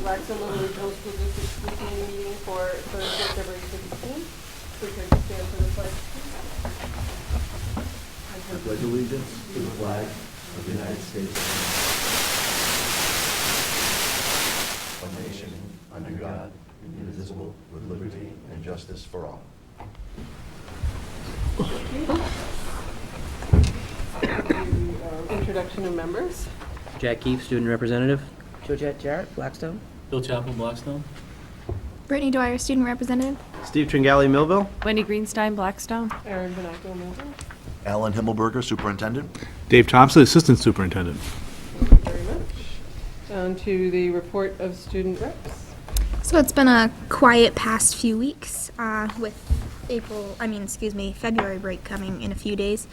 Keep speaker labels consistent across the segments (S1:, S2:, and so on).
S1: Blackstone Middle Regional School District School Committee meeting for Thursday, February 15th. Please stand for the pledge.
S2: I pledge allegiance to the flag of the United States of America, one nation, under God, indivisible, with liberty and justice for all.
S1: Introduction of members.
S3: Jack Keefe, student representative.
S4: Georgette Jarrett, Blackstone.
S5: Bill Chappell, Blackstone.
S6: Brittany Dwyer, student representative.
S7: Steve Tringali, Millville.
S8: Wendy Greenstein, Blackstone.
S1: Aaron Vanaco, Millville.
S2: Alan Himmelberger, Superintendent.
S7: Dave Thompson, assistant superintendent.
S1: Thank you very much. On to the report of student reps.
S6: So it's been a quiet past few weeks with February break coming in a few days.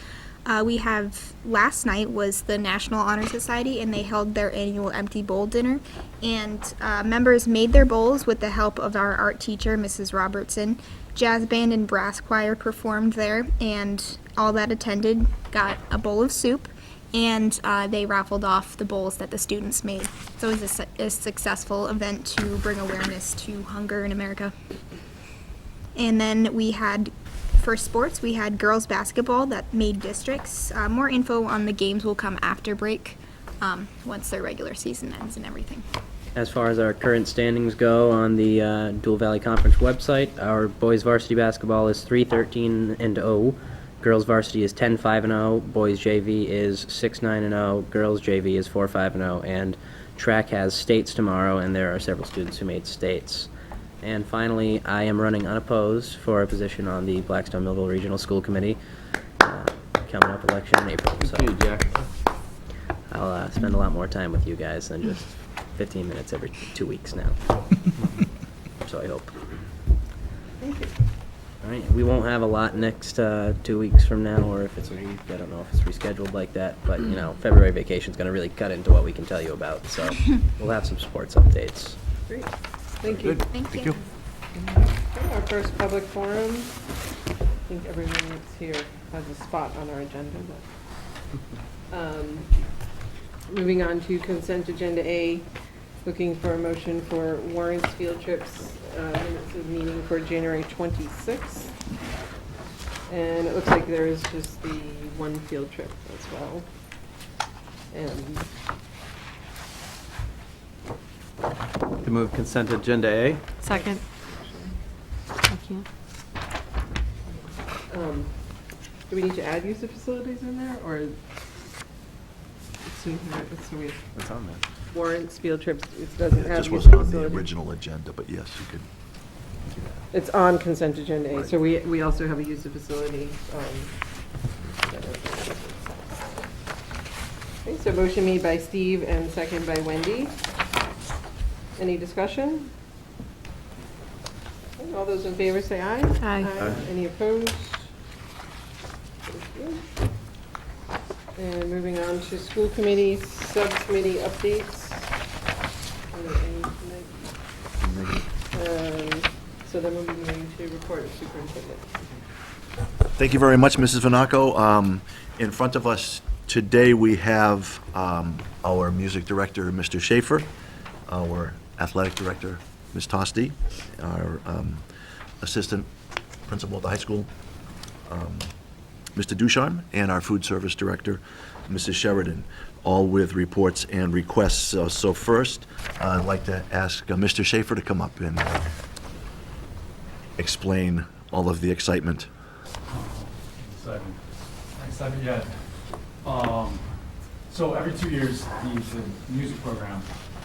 S6: We have, last night was the National Honor Society, and they held their annual empty bowl dinner. And members made their bowls with the help of our art teacher, Mrs. Robertson. Jazz band and brass choir performed there, and all that attended got a bowl of soup, and they raffled off the bowls that the students made. So it was a successful event to bring awareness to hunger in America. And then we had, for sports, we had girls basketball that made districts. More info on the games will come after break, once their regular season ends and everything.
S3: As far as our current standings go on the Dual Valley Conference website, our boys varsity basketball is 3-13-0. Girls varsity is 10-5-0. Boys JV is 6-9-0. Girls JV is 4-5-0. And track has states tomorrow, and there are several students who made states. And finally, I am running unopposed for a position on the Blackstone Millville Regional School Committee. Coming up election in April. So
S5: Good, Jack.
S3: I'll spend a lot more time with you guys than just 15 minutes every 2 weeks now. So I hope.
S1: Thank you.
S3: All right, we won't have a lot next 2 weeks from now, or if it's a week, I don't know if it's rescheduled like that, but you know, February vacation's gonna really cut into what we can tell you about, so we'll have some sports updates.
S1: Great. Thank you.
S6: Thank you.
S1: Okay, our first public forum. I think everyone that's here has a spot on our agenda. But, moving on to consent agenda A, looking for a motion for warrants, field trips, minutes of meeting for January 26th. And it looks like there is just the one field trip as well. And
S7: To move consent agenda A.
S8: Second. Thank you.
S1: do we need to add use of facilities in there, or so we
S7: What's on there?
S1: warrants, field trips, it doesn't
S2: It
S1: have
S2: just
S1: use of
S2: wasn't on the
S1: facilities?
S2: original agenda, but yes, you could.
S1: It's on consent agenda A,
S2: Right.
S1: so we also have a use of facility. Okay, so motion made by Steve and second by Wendy. Any discussion? Okay, all those in favor say aye.
S8: Aye.
S1: Any opposed? Thank you. And moving on to school committee, subcommittee updates. So then we'll be moving to report of superintendent.
S2: Thank you very much, Mrs. Vanaco. In front of us today, we have our music director, Mr. Schaefer, our athletic director, Ms. Tosti, our assistant principal at the high school, Mr. Ducharme, and our food service director, Mrs. Sheridan, all with reports and requests. So first, I'd like to ask Mr. Schaefer to come up and explain all of the excitement.
S5: Excitement yet. So every 2 years, the music program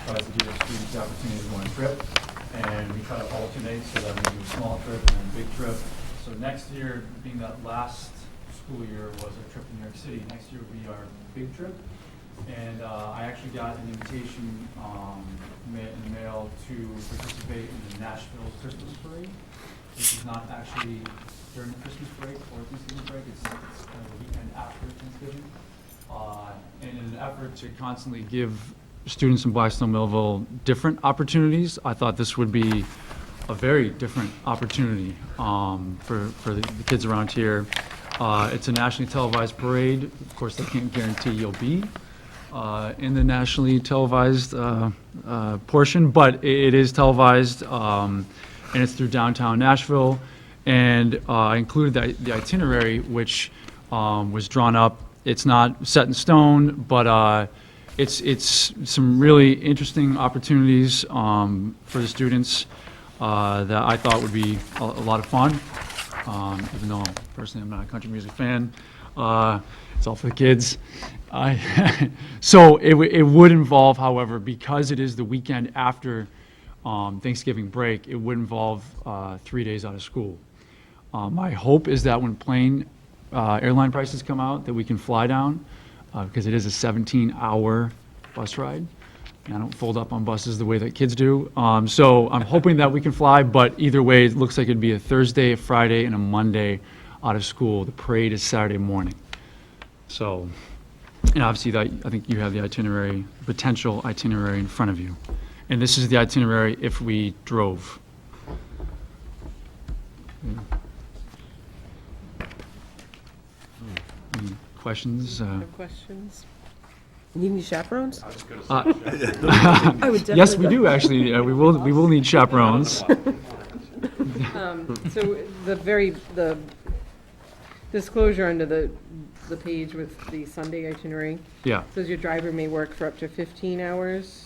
S5: tries to give students the opportunity to go on a trip, and we try to alternate so that we do a small trip and then a big trip. So next year, being that last school year was a trip to New York City, next year will be our big trip. And I actually got an invitation in the mail to participate in the Nashville Christmas Parade, which is not actually during the Christmas break or Thanksgiving break, it's kind of the weekend after Thanksgiving. And in an effort to constantly give students in Blackstone Millville different opportunities, I thought this would be a very different opportunity for the kids around here. It's a nationally televised parade. Of course, they can't guarantee you'll be in the nationally televised portion, but it is televised, and it's through downtown Nashville. And I included the itinerary, which was drawn up. It's not set in stone, but it's some really interesting opportunities for the students that I thought would be a lot of fun, even though personally I'm not a country music fan. It's all for the kids. So it would involve, however, because it is the weekend after Thanksgiving break, it would involve 3 days out of school. My hope is that when plane airline prices come out, that we can fly down, because it is a 17-hour bus ride. And I don't fold up on buses the way that kids do. So I'm hoping that we can fly, but either way, it looks like it'd be a Thursday, a Friday, and a Monday out of school. The parade is Saturday morning. So, and obviously that, I think you have the itinerary, potential itinerary in front of you. And this is the itinerary if we drove. Any questions?
S1: No questions?
S4: Need any chaperones?
S5: Uh,
S4: I would
S5: Yes, we
S4: definitely
S5: do, actually. We will need chaperones.
S1: So the disclosure under the page with the Sunday itinerary
S5: Yeah.
S1: says your driver may work for up to 15 hours.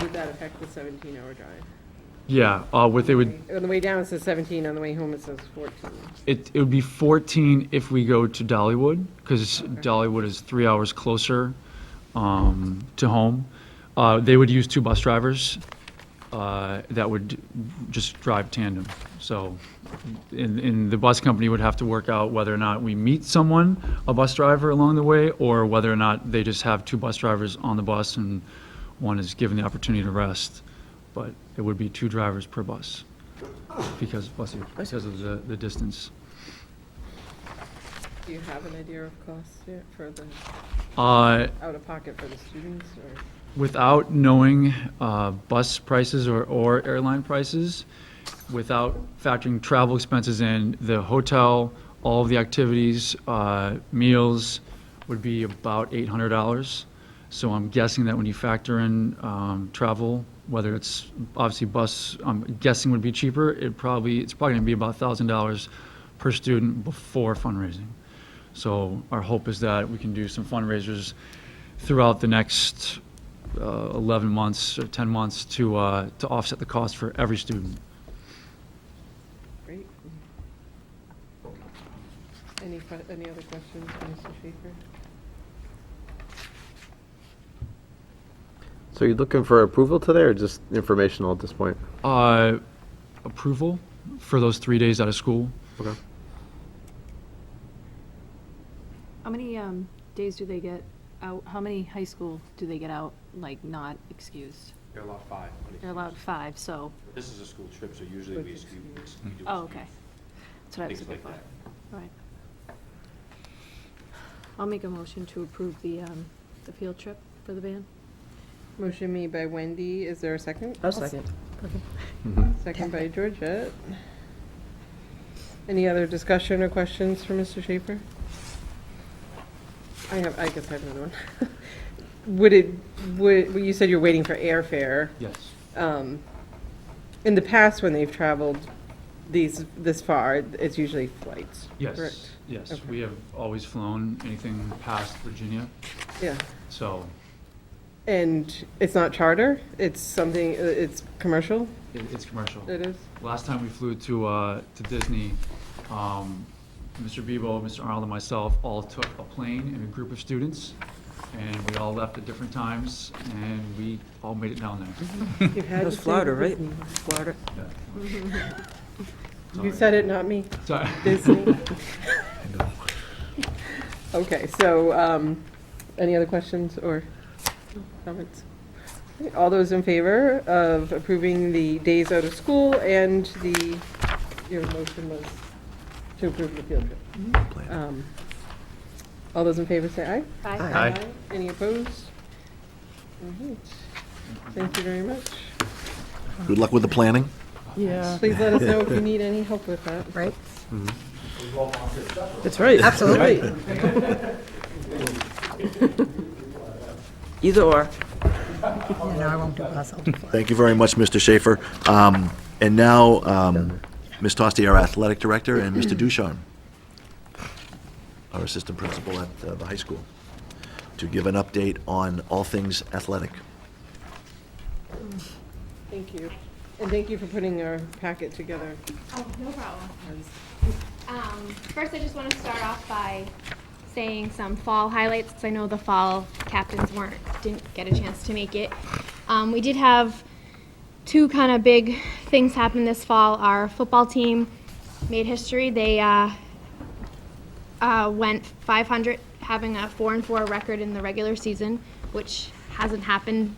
S1: Would that affect the 17-hour drive?
S5: Yeah, what they would,
S1: On the way down it says 17, on the way home it says 14.
S5: it would be 14 if we go to Dollywood, because Dollywood is 3 hours closer to home. They would use 2 bus drivers that would just drive tandem. So in the bus company would have to work out whether or not we meet someone, a bus driver along the way, or whether or not they just have 2 bus drivers on the bus and one is given the opportunity to rest. But it would be 2 drivers per bus because of the distance.
S1: Do you have an idea of costs yet for the
S5: Uh,
S1: out-of-pocket for the students, or?
S5: Without knowing bus prices or airline prices, without factoring travel expenses in, the hotel, all of the activities, meals would be about $800. So I'm guessing that when you factor in travel, whether it's obviously bus, I'm guessing would be cheaper. It's probably going to be about $1,000 per student before fundraising. So our hope is that we can do some fundraisers throughout the next 11 months or 10 months to offset the cost for every student.
S1: Great. Any other questions for Mr. Schaefer?
S7: So you're looking for approval today or just informational at this point?
S5: Approval for those 3 days out of school.
S7: Okay.
S8: How many days do they get out? How many high school do they get out, like, not excused?
S9: They're allowed 5.
S8: They're allowed 5, so,
S9: This is a school trip, so usually we do
S8: oh, okay. That's what I was
S9: things
S8: looking
S9: like
S8: for.
S9: that.
S8: All right. I'll make a motion to approve the field trip for the band.
S1: Motion made by Wendy, is there a second?
S4: I'll second.
S1: Second by Georgette. Any other discussion or questions for Mr. Schaefer? I guess I have another one. You said you're waiting for airfare.
S5: Yes.
S1: In the past, when they've traveled this far, it's usually flights,
S5: Yes.
S1: correct?
S5: Yes.
S1: Okay.
S5: We have always flown anything past Virginia.
S1: Yeah.
S5: So
S1: And it's not charter? It's something, it's commercial?
S5: it's commercial.
S1: It is?
S5: Last time we flew to Disney, Mr. Bebo, Mr. Arnold, and myself all took a plane and a group of students, and we all left at different times, and we all made it down there.
S1: You had
S4: That was
S1: to say
S4: Florida, right?
S1: Disney.
S4: Florida.
S1: You said it, not me.
S5: Sorry.
S1: Disney. Okay, so, any other questions or comments? Okay, all those in favor of approving the days out of school and your motion was to approve the field trip?
S2: Plan.
S1: All those in favor say aye.
S8: Aye.
S7: Aye.
S1: Any opposed? All right. Thank you very much.
S2: Good luck with the planning.
S4: Yeah.
S1: Please let us know if you need any help with that.
S4: Right? That's right. Absolutely. Either or.
S2: Thank you very much, Mr. Schaefer. And now, Ms. Tosti, our athletic director, and Mr. Ducharme, our assistant principal at the high school, to give an update on all things athletic.
S1: Thank you. And thank you for putting our packet together.
S6: Oh, no problem. First, I just want to start off by saying some fall highlights, because I know the fall captains didn't get a chance to make it. We did have two kind of big things happen this fall. Our football team made history. They went 500, having a 4-4 record in the regular season, which hasn't happened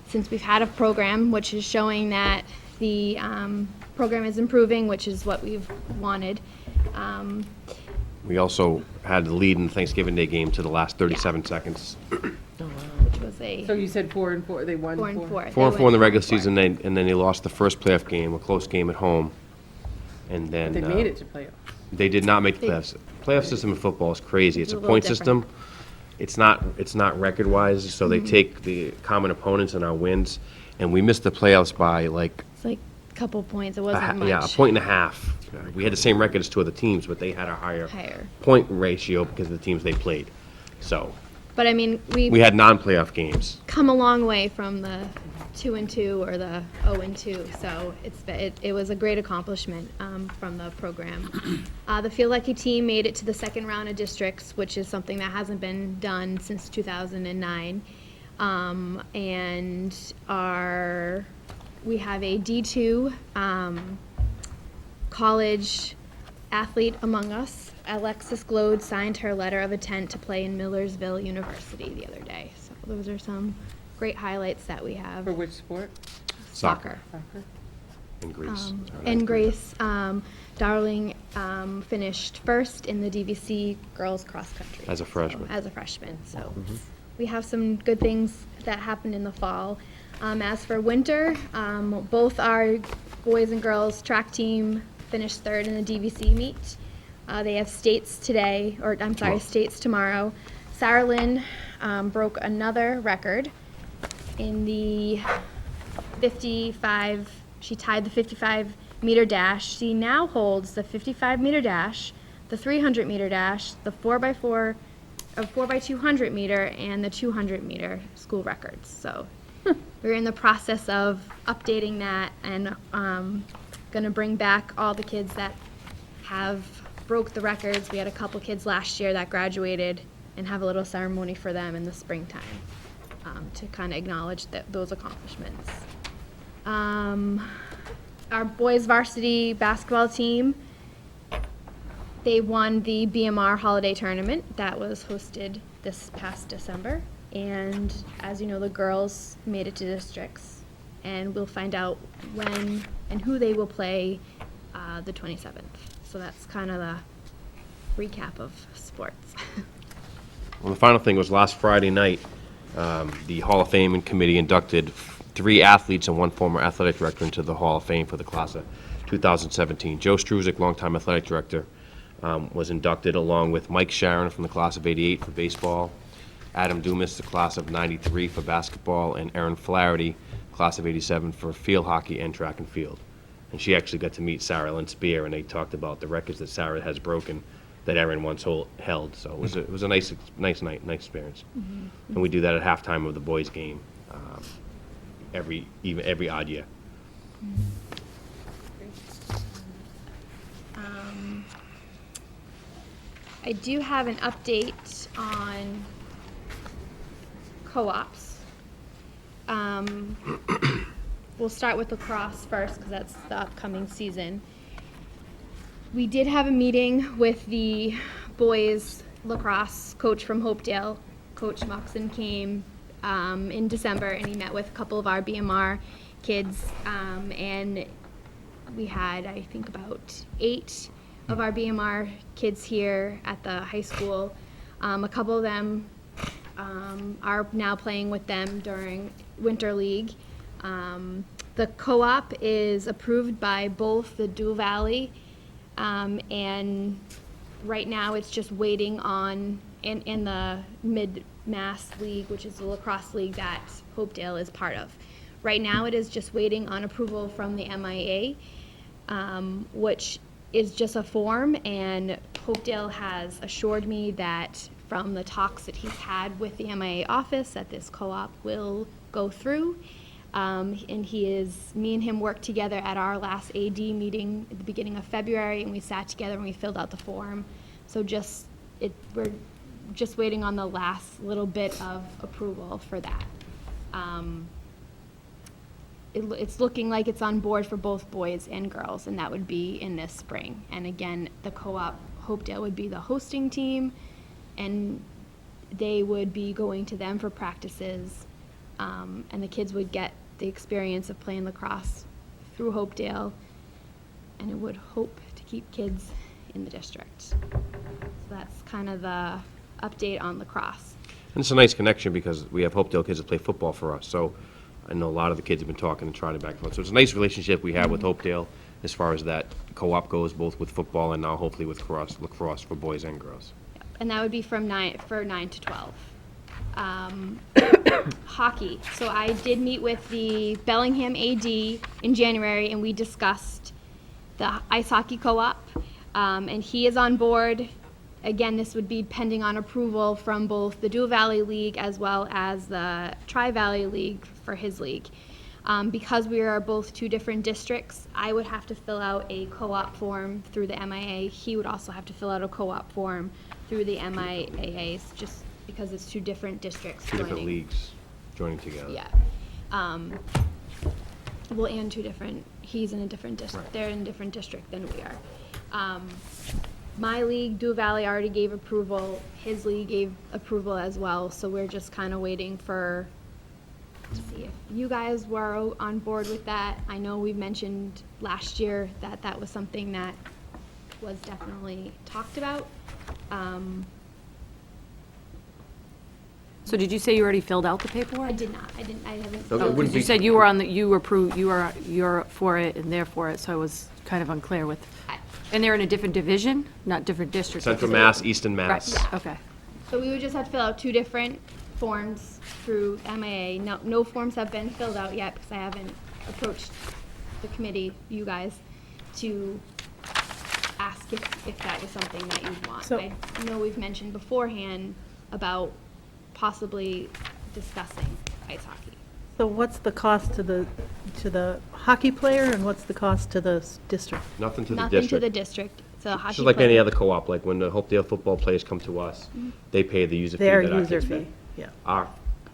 S6: since we've had a program, which is showing that the program is improving, which is what we've wanted.
S9: We also had the lead in the Thanksgiving Day game to the last 37 seconds.
S6: Which was
S1: So you said 4-4, they won
S6: 4-4.
S9: 4-4 in the regular season, and then they lost the first playoff game, a close game at home. And then
S1: They made it to playoffs.
S9: They did not make the playoffs. Playoff system in football is crazy. It's a
S6: little
S9: point
S6: different.
S9: system. It's not record-wise, so they take the common opponents and our wins, and we missed the playoffs by like
S6: It's like a couple points. It wasn't much.
S9: yeah, a point and a half. We had the same record as two other teams, but they had a higher
S6: Higher.
S9: point ratio because of the teams they played. So
S6: But I mean,
S9: we had non-playoff games.
S6: come a long way from the 2-2 or the 0-2. So it was a great accomplishment from the program. The Feel Lucky team made it to the second round of districts, which is something that hasn't been done since 2009. And we have a D2 college athlete among us. Alexis Glode signed her letter of intent to play in Millersville University the other day. So those are some great highlights that we have.
S1: For which sport?
S6: Soccer.
S1: Soccer.
S9: In Greece.
S6: And Grace Darling finished first in the DVC girls cross country.
S9: As a freshman.
S6: As a freshman. So we have some good things that happened in the fall. As for winter, both our boys and girls track team finished third in the DVC meet. They have states today, or I'm sorry, states tomorrow. Sarah Lynn broke another record in the 55. She tied the 55-meter dash. She now holds the 55-meter dash, the 300-meter dash, the 4x4, 4x200 meter, and the 200-meter school records. So we're in the process of updating that and going to bring back all the kids that have broke the records. We had a couple kids last year that graduated and have a little ceremony for them in the springtime to kind of acknowledge those accomplishments. Our boys varsity basketball team, they won the BMR holiday tournament that was hosted this past December. And as you know, the girls made it to districts, and we'll find out when and who they will play the 27th. So that's kind of the recap of sports.
S9: Well, the final thing was last Friday night, the Hall of Fame committee inducted 3 athletes and 1 former athletic director into the Hall of Fame for the class of 2017. Joe Struzik, longtime athletic director, was inducted along with Mike Sharon from the class of 88 for baseball, Adam Dumas, the class of 93 for basketball, and Erin Flaherty, class of 87 for field hockey and track and field. And she actually got to meet Sarah Lynn Spear, and they talked about the records that Sarah has broken that Erin once held. So it was a nice night, nice experience. And we do that at halftime of the boys' game every odd year.
S6: I do have an update on co-ops. We'll start with lacrosse first because that's the upcoming season. We did have a meeting with the boys lacrosse coach from Hopedale. Coach Moxon came in December, and he met with a couple of our BMR kids, and we had, I think, about 8 of our BMR kids here at the high school. A couple of them are now playing with them during Winter League. The co-op is approved by both the Dual Valley and right now it's just waiting on, in the Mid-Mass League, which is the lacrosse league that Hopedale is part of. Right now, it is just waiting on approval from the MIA, which is just a form, and Hopedale has assured me that from the talks that he's had with the MIA office, that this co-op will go through. And me and him worked together at our last AD meeting at the beginning of February, and we sat together and we filled out the form. So we're just waiting on the last little bit of approval for that. It's looking like it's on board for both boys and girls, and that would be in this spring. And again, the co-op, Hopedale would be the hosting team, and they would be going to them for practices, and the kids would get the experience of playing lacrosse through Hopedale, and it would hope to keep kids in the district. So that's kind of the update on lacrosse.
S9: And it's a nice connection because we have Hopedale kids that play football for us, so I know a lot of the kids have been talking and trying to back and forth. So it's a nice relationship we have with Hopedale as far as that co-op goes, both with football and now hopefully with lacrosse for boys and girls.
S6: And that would be from 9 to 12. Hockey. So I did meet with the Bellingham AD in January, and we discussed the ice hockey co-op, and he is on board. Again, this would be pending on approval from both the Dual Valley League as well as the Tri-Valley League for his league. Because we are both two different districts, I would have to fill out a co-op form through the MIA. He would also have to fill out a co-op form through the MIAAs, just because it's two different districts
S9: Two different
S6: joining.
S9: leagues joining together.
S6: Yeah. Well, and he's in a different district,
S9: Right.
S6: they're in a different district than we are. My league, Dual Valley, already gave approval, his league gave approval as well, so we're just kind of waiting to see if you guys were on board with that. I know we mentioned last year that that was something that was definitely talked about.
S8: So did you say you already filled out the
S6: I
S8: paperwork?
S6: did not, I haven't.
S9: So it wouldn't
S8: You
S9: be-
S8: said you were on the, you approved, you're for it and they're for it, so I was kind of unclear with. And they're in a different division, not different districts?
S9: Central Mass, Eastern Mass.
S8: Right, okay.
S6: So we would just have to fill out two different forms through MIA. No forms have been filled out yet because I haven't approached the committee, you guys, to ask if that was something that you'd want.
S4: So-
S6: I know we've mentioned beforehand about possibly discussing ice hockey.
S4: So what's the cost to the hockey player, and what's the cost to the district?
S9: Nothing to the
S6: Nothing to
S9: district.
S6: the district. It's a hockey
S9: Just like any
S6: player.
S9: other co-op, like when the Hopedale football players come to us, they pay the user fee
S4: Their
S9: that our
S4: user
S9: kids pay.
S4: fee, yeah.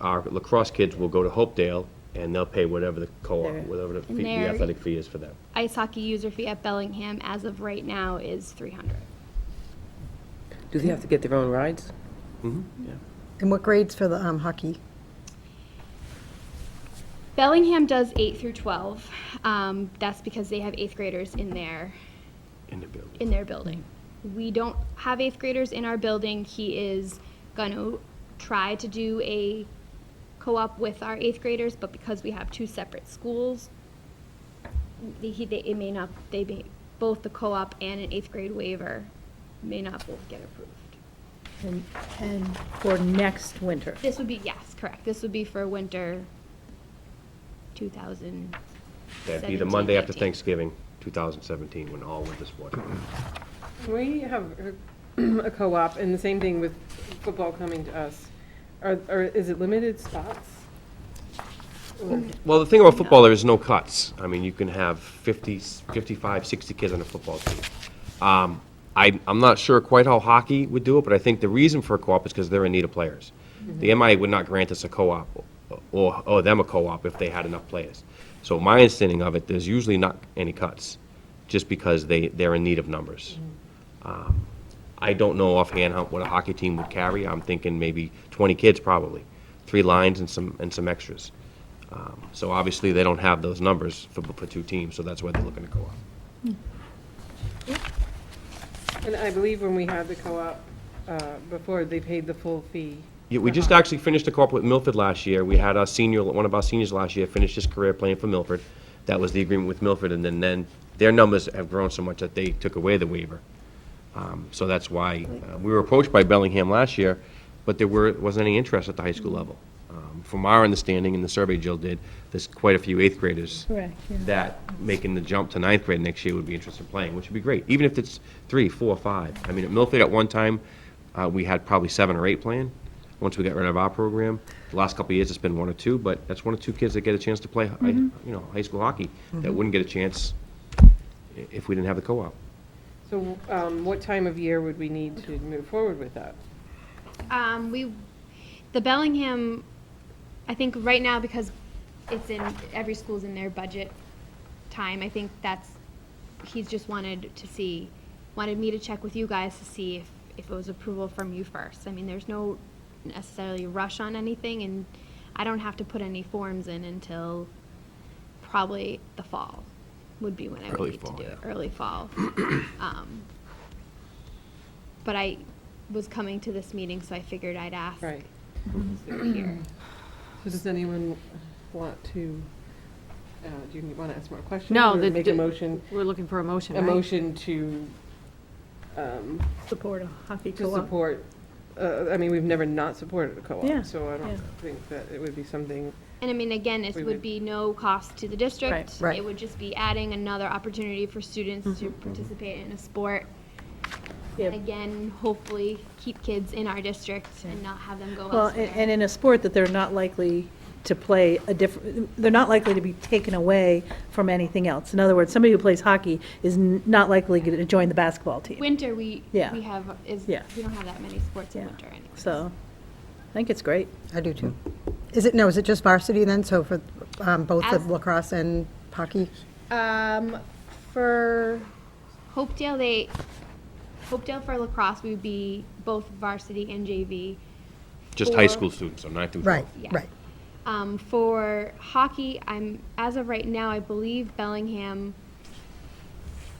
S9: Our lacrosse kids will go to Hopedale and they'll pay whatever the co-op,
S4: Their-
S9: whatever the
S6: And
S9: fee- the
S6: their-
S9: athletic fee is for them.
S6: Ice hockey user fee at Bellingham as of right now is $300.
S3: Do they have to get their own rides?
S10: And what grades for the hockey?
S6: Bellingham does 8 through 12. That's because they have 8th graders in their building. We don't have 8th graders in our building. He is going to try to do a co-op with our 8th graders, but because we have two separate schools, both the co-op and an 8th grade waiver may not both get approved.
S4: And for next winter?
S6: This would be, yes, correct. This would be for winter 2000.
S9: That'd be the Monday after
S6: 17, 18.
S9: Thanksgiving, 2017, when all winter sports.
S1: We have a co-op, and the same thing with football coming to us. Is it limited spots?
S9: Well, the thing about football, there is no cuts. I mean, you can have 50, 55, 60 kids on a football team. I'm not sure quite how hockey would do it, but I think the reason for a co-op is because they're in need of players. The MIA would not grant us a co-op or them a co-op if they had enough players. So my understanding of it, there's usually not any cuts, just because they're in need of numbers. I don't know offhand what a hockey team would carry. I'm thinking maybe 20 kids probably, 3 lines and some extras. So obviously they don't have those numbers for 2 teams, so that's why they're looking to co-op.
S1: And I believe when we had the co-op before, they paid the full fee.
S9: Yeah, we just actually finished a co-op with Milford last year. We had one of our seniors last year finish his career playing for Milford. That was the agreement with Milford, and then their numbers have grown so much that they took away the waiver. So that's why we were approached by Bellingham last year, but wasn't any interest at the high school level. From our understanding, in the survey Jill did, there's quite a few eighth graders
S4: Correct, yeah.
S9: that making the jump to ninth grade next year would be interested in playing, which would be great, even if it's 3, 4, 5. I mean, at Milford at one time, we had probably 7 or 8 playing. Once we got rid of our program, the last couple of years, it's been 1 or 2, but that's 1 or 2 kids that get a chance to play, high school hockey that wouldn't get a chance if we didn't have the co-op.
S1: So what time of year would we need to move forward with that?
S11: The Bellingham, I think right now, because every school's in their budget time, I think he's just wanted me to check with you guys to see if it was approval from you first. I mean, there's no necessarily rush on anything, and I don't have to put any forms in until probably the fall would be when I would need to do it, early fall. But I was coming to this meeting, so I figured I'd ask.
S1: Right.
S11: Since they were here.
S1: So does anyone want to, do you want to ask more questions?
S8: No,
S1: or make a motion?
S8: We're looking for a motion,
S1: A
S8: right?
S1: motion to,
S4: Support a hockey
S1: to
S4: co-op.
S1: support, I mean, we've never not supported a co-op,
S4: Yeah,
S1: so I don't
S4: yeah.
S1: think that it would be something,
S11: And I mean, again, it
S1: We
S11: would
S1: would-
S11: be no cost to the district.
S4: Right.
S10: Right.
S11: It would just be adding another opportunity for students to participate in a sport.
S4: Yeah.
S11: And again, hopefully keep kids in our district and not have them go
S4: Well,
S11: elsewhere.
S4: and in a sport that they're not likely to play they're not likely to be taken away from anything else. In other words, somebody who plays hockey is not likely to join the basketball team.
S11: Winter, we
S4: Yeah.
S11: have,
S4: Yeah.
S11: we don't have that many sports in
S4: Yeah.
S11: winter anyway.
S4: So, I think it's great.
S10: I do too. Is it just varsity then, so for both the
S11: As-
S10: lacrosse and hockey?
S11: For Hopedale, Hopedale for lacrosse, we would be both varsity and JV.
S9: Just high
S11: For-
S9: school students, so 9 through 12.
S10: Right,
S11: Yeah.
S10: right.
S11: For hockey, as of right now, I believe Bellingham,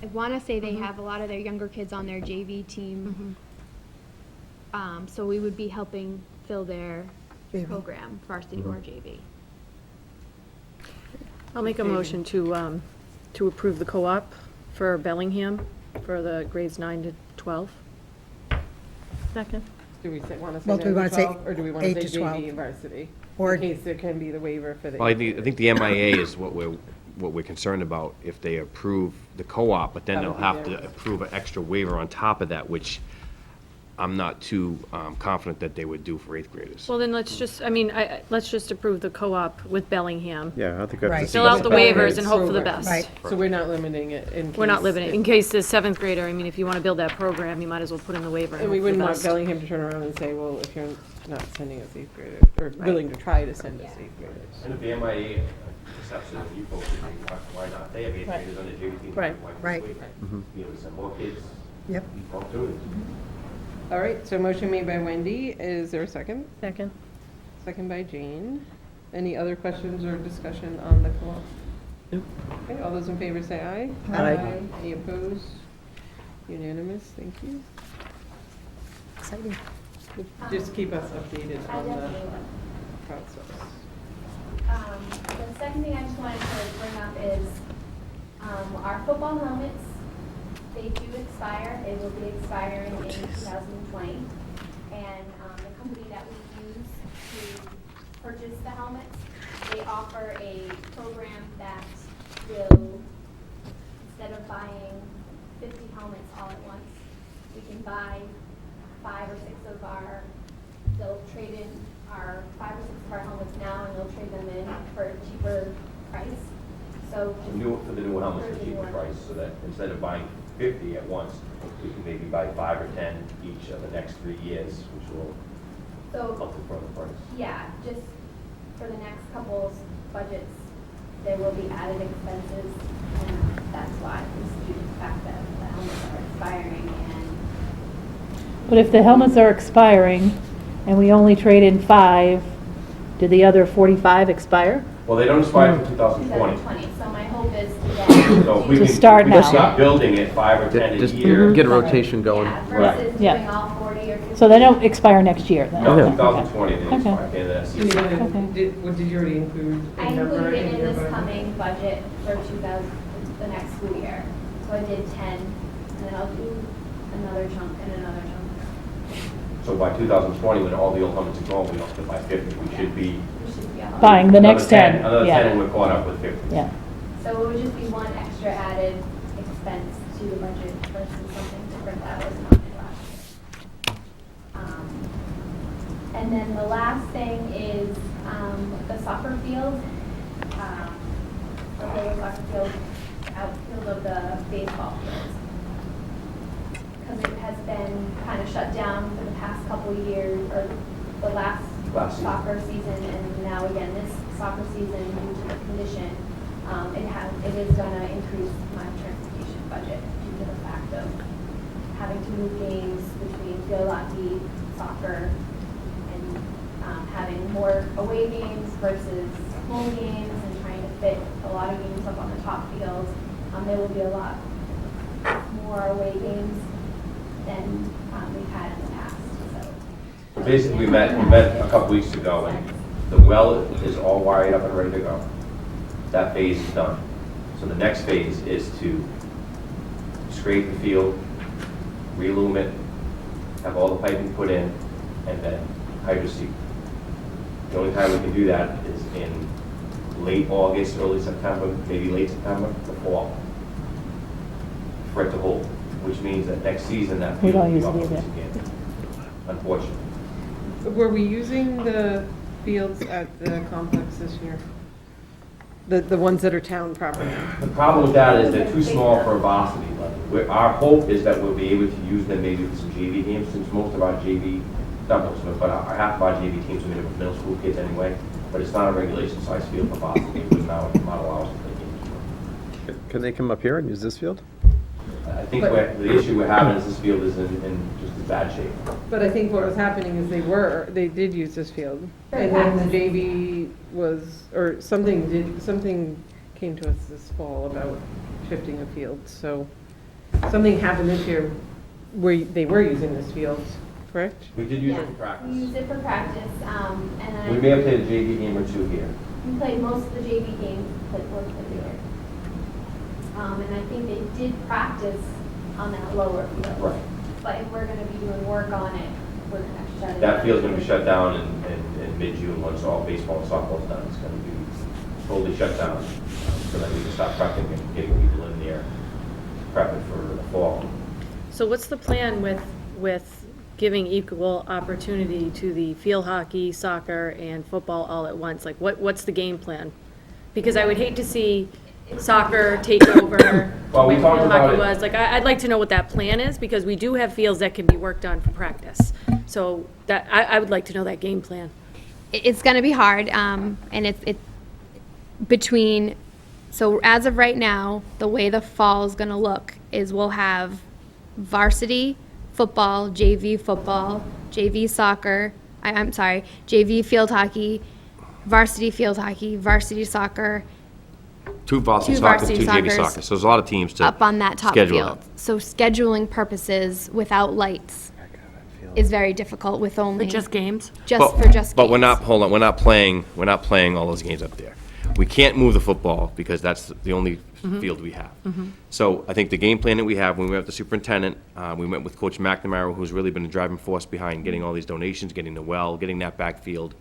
S11: I want to say they have a lot of their younger kids on their JV team. So we would be helping fill their
S10: JV.
S11: program, varsity or JV.
S8: I'll make a motion to approve the co-op for Bellingham for the grades 9 to 12.
S4: Second.
S1: do we want to say
S10: Well, do we
S1: 9
S10: wanna
S1: to
S10: say
S1: 12, or do we want to
S10: 8
S1: say
S10: to 12?
S1: JV and varsity?
S10: Or-
S1: In case there can be the waiver for the.
S9: Well, I think the MIA is what we're concerned about, if they approve the co-op, but then
S1: That
S9: they'll
S1: would be
S9: have
S1: their
S9: to
S1: risk.
S9: approve an extra waiver on top of that, which I'm not too confident that they would do for 8th graders.
S8: Well, then let's just, let's just approve the co-op with Bellingham.
S7: Yeah, I don't think we have
S10: Right.
S7: to
S8: Fill out the
S1: Right.
S8: waivers and hope for the
S1: Program.
S8: best.
S10: Right.
S1: So we're not limiting it in case.
S8: We're not limiting,
S1: it-
S8: in case the 7th grader, I mean, if you want to build that program, you might as well put in the waiver and
S1: And we
S8: hope for the
S1: wouldn't want
S8: best.
S1: Bellingham to turn around and say, well, if you're not sending us 8th graders, or willing to try to send us 8th graders.
S9: And if the MIA accepts it, you folks, why not? They have 8th
S4: Right.
S9: graders on the JV team.
S4: Right.
S9: why can't
S10: Right.
S9: we? You know, some more kids,
S10: Yep.
S9: opportunities.
S1: All right, so motion made by Wendy. Is there a second?
S4: Second.
S1: Second by Jane. Any other questions or discussion on the co-op?
S3: Nope.
S1: Okay, all those in favor say aye.
S10: Aye.
S1: Any opposed? Unanimous, thank you.
S10: Exciting.
S1: Just keep us updated on the process.
S12: The second thing I just wanted to bring up is our football helmets. They do expire. They will be expiring in 2020. And the company that we use to purchase the helmets, they offer a program that will, instead of buying 50 helmets all at once, we can buy 5 or 6 of our, they'll trade in our 5 or 6 of our helmets now, and they'll trade them in for a cheaper price. So
S9: For the new helmets,
S12: For
S9: a
S12: the
S9: cheaper
S12: new
S9: price, so that instead of buying 50 at once, we can maybe buy 5 or 10 each of the next 3 years, which will
S12: So,
S9: help the front price.
S12: yeah, just for the next couple budgets, there will be added expenses, and that's why, it's due to the fact that the helmets are expiring, and
S4: But if the helmets are expiring and we only trade in 5, do the other 45 expire?
S9: Well, they don't expire until 2020.
S12: 2020, so my hope is to get.
S9: So if we
S4: To
S9: can,
S4: start
S9: we can
S4: now.
S9: start building it 5 or 10 a
S7: Just
S9: year.
S7: get a rotation going.
S12: Yeah,
S9: Right.
S12: versus
S4: Yeah.
S12: doing all 40 or 50.
S4: So they don't expire next year then?
S9: No,
S7: Okay.
S9: 2020, they
S4: Okay.
S9: expire, okay, that's.
S1: You
S4: Okay.
S1: did you already include a
S12: I
S1: number
S12: included it
S1: in
S12: in
S1: your
S12: this
S1: budget?
S12: coming budget for the next school year. So I did 10, and then I'll do another chunk, and another chunk.
S9: So by 2020, when all the old helmets are gone, we don't have to buy 50. We should be
S12: We should be out.
S4: Buying the next
S9: another
S4: 10.
S9: Another
S4: Yeah.
S9: 10 and we're caught up with 50.
S4: Yeah.
S12: So it would just be one extra added expense to the budget versus something different that was not last year. And then the last thing is the soccer field, the lower soccer field, outfield of the baseball fields. Because it has been kind of shut down for the past couple of years, or the last
S9: Last season.
S12: soccer season, and now again this soccer season due to the condition, it is going to increase my transportation budget due to the fact of having to move games between field hockey, soccer, and having more away games versus home games, and trying to fit a lot of games up on the top field. There will be a lot more away games than we've had in the past. So
S9: Basically, we met a couple weeks ago, and the well is all wired up and ready to go. That phase is done. So the next phase is to scrape the field, relume it, have all the piping put in, and then hydro-seed. The only time we can do that is in late August, early September, maybe late September, the fall, for it to hold, which means that next season that
S4: We
S9: field will
S4: don't
S9: be
S4: use
S9: off
S4: it
S9: limits
S4: either.
S9: again, unfortunately.
S1: Were we using the fields at the complex this year? The ones that are town property?
S9: The problem with that is they're too small for a varsity level. Our hope is that we'll be able to use them maybe for some JV games, since most of our JV, not most of it, but half of our JV teams are made up of middle school kids anyway, but it's not a regulation size field for varsity. It would not allow us to play games.
S7: Can they come up here and use this field?
S9: I think the issue we're having is this field is in just as bad shape.
S1: But I think what was happening is they did use this field. And then the JV was, or something came to us this fall about shifting a field. So something happened this year where they were using this field, correct?
S9: We did use it for
S12: we
S9: practice.
S12: use it for practice, and then
S9: We may have played a JV game or two here.
S12: we played most of the JV games, but most of the year. And I think they did practice on that lower field.
S9: Right.
S12: But if we're gonna be doing work on it, we're gonna have to shut it down.
S9: That field's gonna be shut down in mid-June, once all baseball and softball's done. It's gonna be totally shut down, so that we can start prepping and getting people in there, prepping for the fall.
S8: So what's the plan with giving equal opportunity to the field hockey, soccer, and football all at once? Like, what's the game plan? Because I would hate to see soccer take over
S9: Well, we
S8: where
S9: talked
S8: field
S9: about
S8: hockey
S9: it.
S8: was. Like, I'd like to know what that plan is, because we do have fields that can be worked on for practice. So that, I would like to know that game plan.
S11: It's going to be hard, and it's between, so as of right now, the way the fall is going to look is we'll have varsity football, JV soccer, I'm sorry, JV field hockey, varsity soccer,
S9: Two varsity
S11: Two
S9: soccer,
S11: varsity
S9: two JV
S11: soccers
S9: soccer. So there's a lot of teams to
S11: up on that top
S9: schedule
S11: field.
S9: out.
S11: So scheduling purposes without lights is very difficult with only.
S8: For just games?
S11: Just for just
S9: But we're
S11: games.
S9: not, hold on, we're not playing all those games up there. We can't move the football because that's the only field we have. So I think the game plan that we have, when we met with the superintendent, we met with Coach McNamara, who's really been the driving force behind getting all these donations, getting the well, getting that backfield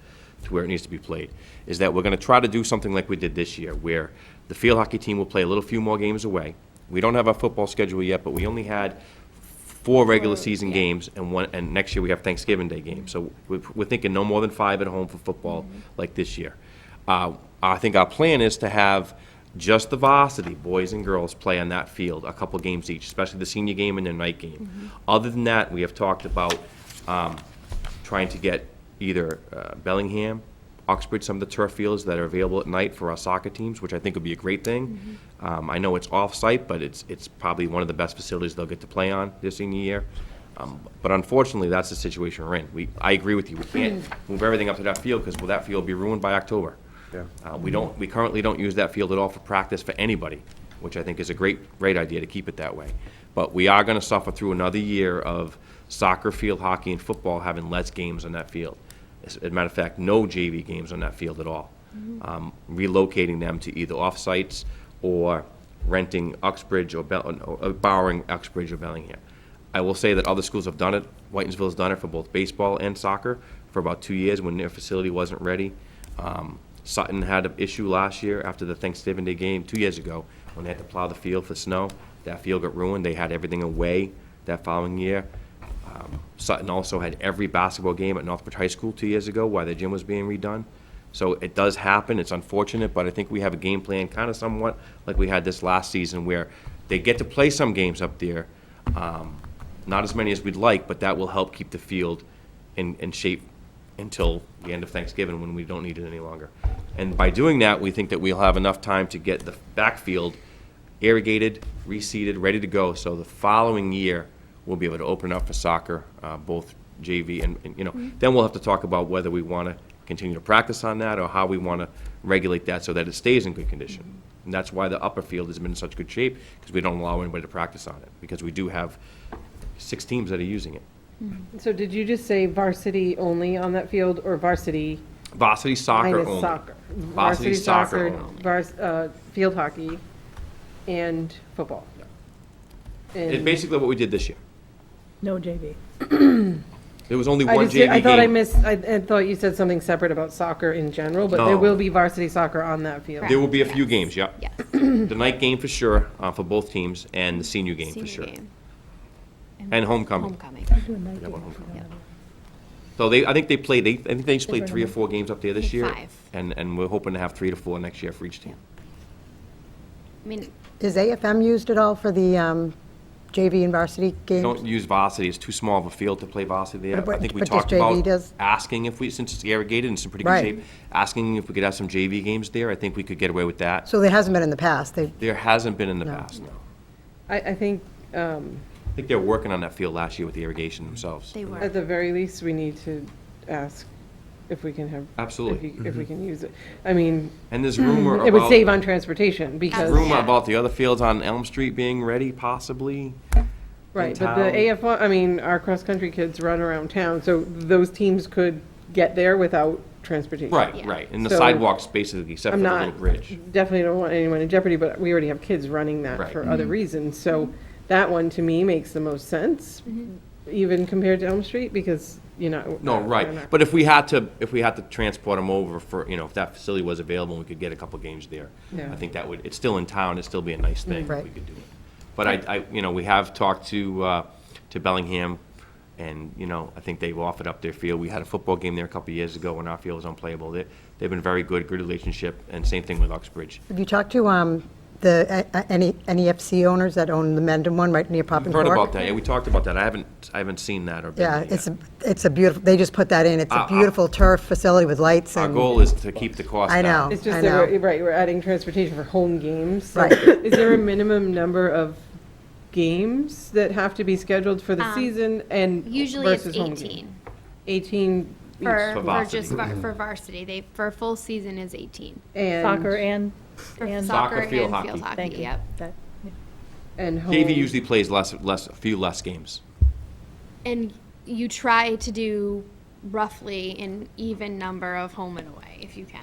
S9: to where it needs to be played, is that we're gonna try to do something like we did this year, where the field hockey team will play a little few more games away. We don't have our football schedule yet, but we only had 4 regular season games, and next year we have Thanksgiving Day games. So we're thinking no more than 5 at home for football like this year. I think our plan is to have just the varsity, boys and girls, play on that field a couple games each, especially the senior game and their night game. Other than that, we have talked about trying to get either Bellingham, Uxbridge, some of the turf fields that are available at night for our soccer teams, which I think would be a great thing. I know it's off-site, but it's probably one of the best facilities they'll get to play on this senior year. But unfortunately, that's the situation we're in. I agree with you. We can't move everything up to that field because that field will be ruined by October.
S7: Yeah.
S9: We currently don't use that field at all for practice for anybody, which I think is a great idea to keep it that way. But we are gonna suffer through another year of soccer, field hockey, and football having less games on that field. As a matter of fact, no JV games on that field at all. Relocating them to either off-sites or renting Uxbridge or borrowing Uxbridge or Bellingham. I will say that other schools have done it. Whitensville's done it for both baseball and soccer for about 2 years when their facility wasn't ready. Sutton had an issue last year after the Thanksgiving Day game 2 years ago when they had to plow the field for snow. That field got ruined. They had everything away that following year. Sutton also had every basketball game at Northbridge High School 2 years ago while their gym was being redone. So it does happen. It's unfortunate, but I think we have a game plan kind of somewhat like we had this last season where they get to play some games up there. Not as many as we'd like, but that will help keep the field in shape until the end of Thanksgiving when we don't need it any longer. And by doing that, we think that we'll have enough time to get the backfield irrigated, reseeded, ready to go. So the following year, we'll be able to open up for soccer, both JV and then we'll have to talk about whether we want to continue to practice on that or how we want to regulate that so that it stays in good condition. And that's why the upper field has been in such good shape, because we don't allow anybody to practice on it, because we do have 6 teams that are using it.
S1: So did you just say varsity only on that field, or varsity
S9: Varsity soccer
S1: minus
S9: only.
S1: soccer?
S9: Varsity soccer only.
S1: Field hockey, and football.
S9: It's
S1: And
S9: basically what we did this year.
S4: No JV.
S9: There was only
S1: I
S9: one
S1: just
S9: JV
S1: I thought I
S9: game.
S1: missed, I thought you said something separate about soccer in general, but there
S9: No.
S1: will be varsity soccer on that field.
S9: There will be a few games, yeah.
S11: Yes.
S9: The night game for sure, for both teams, and the senior game for
S11: Senior
S9: sure.
S11: game.
S9: And homecoming.
S11: Homecoming.
S9: Yeah, well, homecoming. So I think they just played 3 or 4 games up there this year.
S11: 5.
S9: And we're hoping to have 3 to 4 next year for each team.
S11: I mean,
S10: Is AFM used at all for the JV and varsity
S9: We
S10: games?
S9: don't use varsity, it's too small of a field to play varsity there.
S10: But-
S9: I think we
S10: but
S9: talked
S10: this JV
S9: about
S10: does-
S9: asking if we, since it's irrigated and it's in pretty good
S10: Right.
S9: shape, asking if we could have some JV games there. I think we could get away with that.
S10: So there hasn't been in the past.
S9: There hasn't been in the
S10: No.
S9: past, no.
S1: I think,
S9: I think they were working on that field last year with the irrigation themselves.
S11: they were.
S1: at the very least, we need to ask if we can have.
S9: Absolutely.
S1: If we can use it. I mean,
S9: And there's rumor about.
S1: it would save on transportation, because.
S9: Rumor about the other fields on Elm Street being ready, possibly.
S1: Right,
S9: in
S1: but the
S9: town.
S1: AF1, I mean, our cross-country kids run around town, so those teams could get there without transportation.
S9: Right,
S11: Yeah.
S9: right. And the
S1: So,
S9: sidewalks, basically, except for
S1: I'm
S9: the
S1: not,
S9: little bridge.
S1: definitely don't want anyone in jeopardy, but we already have kids running that
S9: Right.
S1: for other reasons. So that one, to me, makes the most sense, even compared to Elm Street, because,
S9: No,
S1: they're
S9: right.
S1: not-
S9: But if we had to transport them over for, if that facility was available, and we could get a couple games there.
S1: Yeah.
S9: I think that would, it's still in town, it'd still be a nice thing if
S10: Right.
S9: we could do it. But we have talked to Bellingham, and, I think they've offered up their field. We had a football game there a couple of years ago when our field was unplayable. They've been very good relationship, and same thing with Uxbridge.
S10: Have you talked to the NEFC owners that own the Mendon one right near Poppin
S9: We've
S10: Court?
S9: heard about that, yeah, we talked about that. I haven't seen that or been
S10: Yeah,
S9: there yet.
S10: it's a beautiful, they just put that in. It's a beautiful turf facility with lights
S9: Our
S10: and.
S9: goal is to keep the cost
S10: I
S9: down.
S10: know.
S1: It's just
S10: I
S1: that,
S10: know.
S1: we're adding transportation for home games. So
S10: Right.
S1: Is there a minimum number of games that have to be scheduled for the season and
S11: Usually it's
S1: versus home games?
S11: 18
S1: 18 each.
S11: for,
S9: For
S11: for just
S9: varsity.
S11: for varsity. For a full season is 18.
S1: And
S4: Soccer and,
S11: For
S4: and.
S11: soccer
S9: field
S11: and
S9: hockey.
S11: field hockey.
S4: Thank you.
S11: Yep.
S4: That-
S1: and home.
S9: JV usually plays a few less games.
S11: And you try to do roughly an even number of home and away if you can.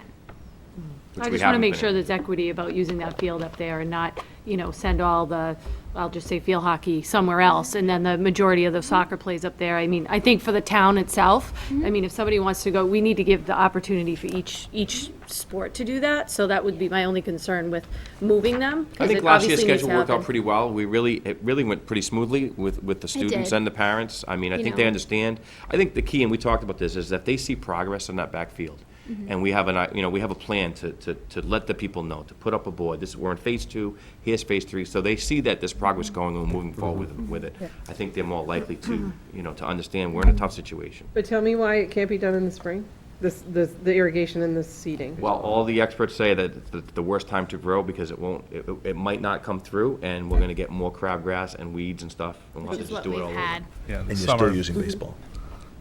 S9: which
S8: I
S9: we
S8: just want to
S9: haven't
S8: make
S9: been
S8: sure
S9: able
S8: there's equity about using that field up there and not, send all the, I'll just say field hockey somewhere else, and then the majority of the soccer plays up there. I mean, I think for the town itself, I mean, if somebody wants to go, we need to give the opportunity for each sport to do that, so that would be my only concern with moving them. 'cause
S9: I think
S8: it
S9: last year's
S8: obviously needs
S9: schedule
S8: to
S9: worked out
S8: happen.
S9: pretty well. It really went pretty smoothly with the students
S11: did.
S9: and the parents. I mean, I
S11: You
S9: think they
S11: know.
S9: understand. I think the key, and we talked about this, is that they see progress on that backfield. And we have we have a plan to let the people know, to put up a board. We're in phase 2, here's phase 3. So they see that there's progress going and we're moving forward with it. I think they're more likely to, to understand we're in a tough situation.
S1: But tell me why it can't be done in the spring? The irrigation and the seeding.
S9: Well, all the experts say that it's the worst time to grow because it might not come through, and we're gonna get more crabgrass and weeds and stuff. And we'll have
S11: Which
S9: to
S11: is
S9: just
S11: what
S9: do it all
S11: we've
S9: over.
S11: had.
S7: Yeah,
S2: And you're still using baseball.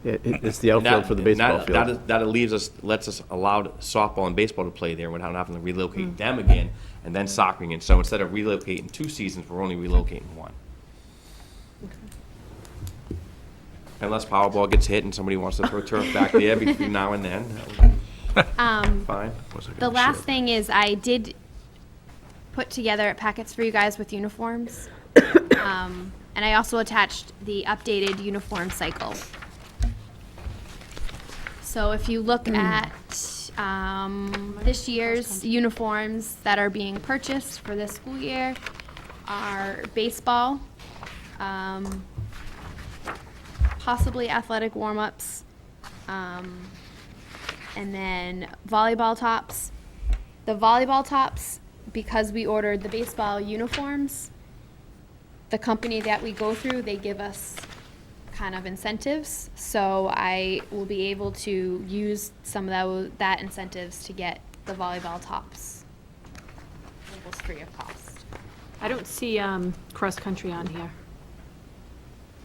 S7: It's the
S9: And
S7: outfield
S9: that-
S7: for the
S9: and
S7: baseball
S9: that-
S7: field.
S9: That lets us allow softball and baseball to play there without having to relocate them again, and then soccer again. So instead of relocating 2 seasons, we're only relocating 1. Unless Powerball gets hit and somebody wants to throw turf back there between now and then, fine.
S11: The last thing is I did put together packets for you guys with uniforms. And I also attached the updated uniform cycle. So if you look at this year's uniforms that are being purchased for this school year are baseball, possibly athletic warm-ups, and then volleyball tops. The volleyball tops, because we ordered the baseball uniforms, the company that we go through, they give us kind of incentives. So I will be able to use some of that incentives to get the volleyball tops almost free of cost.
S8: I don't see cross-country on here.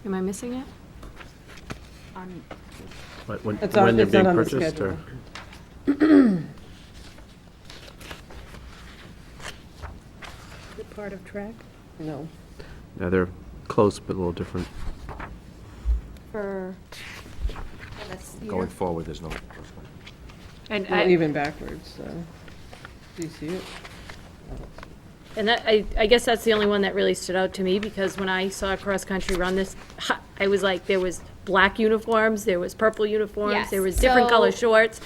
S8: Am I missing it?
S7: When
S1: It's
S7: they're
S1: not
S7: being
S1: on the
S7: purchased, or?
S1: schedule.
S4: Is it part of track?
S1: No.
S7: Yeah, they're close, but a little different.
S11: For this year.
S9: Going forward, there's no.
S8: And
S1: Well, even backwards, so. Do you see it?
S8: And that, I guess that's the only one that really stood out to me, because when I saw cross-country run this, I was like, there was black uniforms, there was purple uniforms,
S11: Yes,
S8: there was different
S11: so-
S8: color shorts.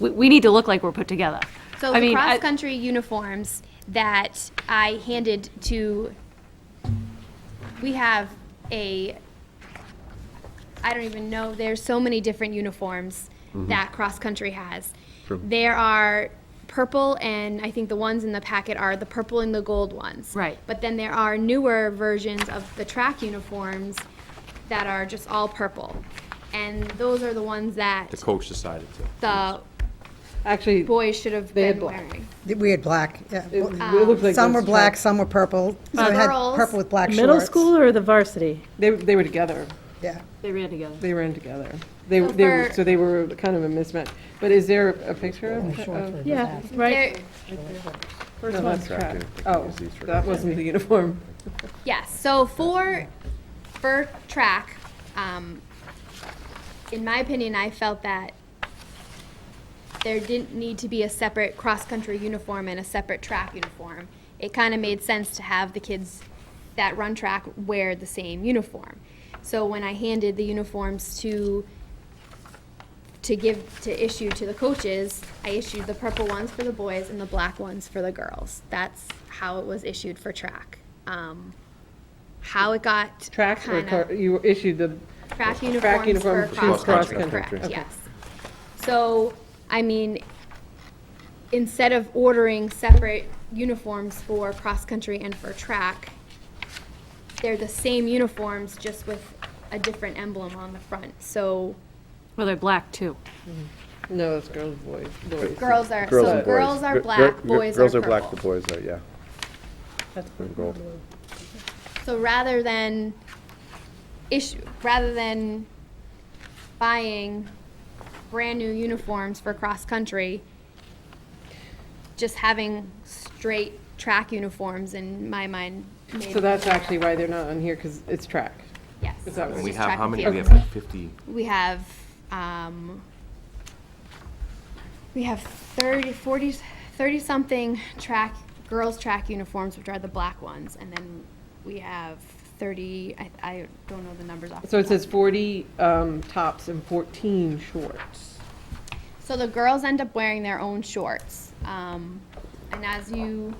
S8: We need to look like we're put together.
S11: So
S8: I
S11: the
S8: mean,
S11: cross-country uniforms that I handed to, we have I don't even know, there's so many different uniforms that cross-country has.
S7: True.
S11: There are purple, and I think the ones in the packet are the purple and the gold ones.
S8: Right.
S11: But then there are newer versions of the track uniforms that are just all purple. And those are the ones that
S9: The coach decided to.
S11: the
S1: Actually,
S11: boys should have
S1: They had
S11: been
S1: black.
S11: wearing.
S10: We had black, yeah.
S1: it looked like.
S10: Some were
S1: those
S10: black,
S1: track-
S10: some were purple. So it had
S11: Girls-
S10: purple with black shorts.
S4: Middle school or the varsity?
S1: They were together.
S10: Yeah.
S8: they ran together.
S1: They ran together. They
S11: So
S1: were,
S11: for-
S1: so they were kind of a mismatch. But is there a picture of?
S4: Yeah, right.
S11: There-
S1: No, that's track. Oh, that wasn't the uniform.
S11: Yes, so for track, in my opinion, I felt that there didn't need to be a separate cross-country uniform and a separate track uniform. It kind of made sense to have the kids that run track wear the same uniform. So when I handed the uniforms to issue to the coaches, I issued the purple ones for the boys and the black ones for the girls. That's how it was issued for track. How it got
S1: Track or
S11: kinda-
S1: you issued the
S11: track
S1: track
S11: uniforms
S1: uniform
S11: for
S1: to
S11: cross-country,
S1: cross-country.
S11: correct,
S1: Okay.
S11: yes. So, I mean, instead of ordering separate uniforms for cross-country and for track, they're the same uniforms, just with a different emblem on the front. So
S8: Well, they're black too.
S1: No, it's girls, boys.
S11: girls are,
S7: Girls
S11: so
S7: and boys.
S11: girls are
S7: Gir-
S11: black,
S7: gir-
S11: boys are
S7: Girls are black,
S11: purple.
S7: the boys are, yeah.
S4: That's
S7: And gold.
S11: So rather than buying brand-new uniforms for cross-country, just having straight track uniforms, in my mind, made.
S1: So that's actually why they're not on here, because it's track.
S11: Yes.
S1: Is that
S11: it's
S9: And we
S11: just
S9: have,
S11: track
S9: how
S11: and
S9: many?
S11: field.
S9: We have like 50.
S11: We have 30-something girls' track uniforms, which are the black ones, and then we have 30, I don't know the numbers off.
S1: So
S11: the
S1: it
S11: top.
S1: says 40 tops and 14 shorts.
S11: So the girls end up wearing their own shorts. And as you,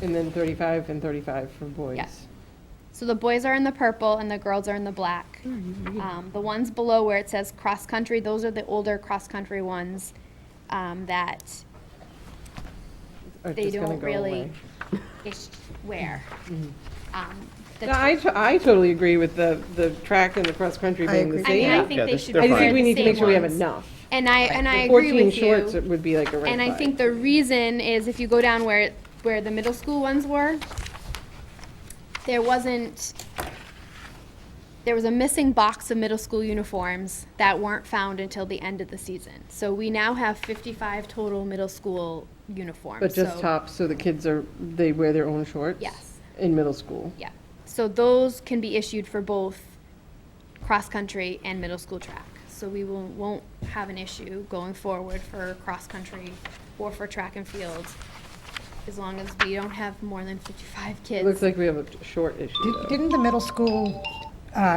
S1: And then 35 and 35 for boys.
S11: Yes. so the boys are in the purple and the girls are in the black. The ones below where it says cross-country, those are the older cross-country ones that
S1: Are
S11: they
S1: just gonna
S11: don't
S1: go
S11: really
S1: away.
S11: wear. The
S1: No, I totally agree with the track and the cross-country
S10: I
S1: being the
S10: agree.
S11: I mean,
S1: same.
S11: I think
S7: Yeah,
S11: they
S7: they're-
S11: should
S7: they're
S1: I just
S11: wear
S1: think we
S11: the
S1: need to make
S11: same
S1: sure we have
S11: ones.
S1: enough.
S11: And I agree
S1: 14
S11: with
S1: shorts
S11: you.
S1: it would be like a red
S11: And I
S1: flag.
S11: think the reason is if you go down where the middle school ones were, there was a missing box of middle school uniforms that weren't found until the end of the season. So we now have 55 total middle school uniforms.
S1: But just
S11: So-
S1: tops, so the kids they wear their own shorts?
S11: Yes.
S1: In middle school?
S11: Yeah. So those can be issued for both cross-country and middle school track. So we won't have an issue going forward for cross-country or for track and field as long as we don't have more than 55
S1: It
S11: kids.
S1: looks like we have a short issue, though.
S10: Didn't the middle school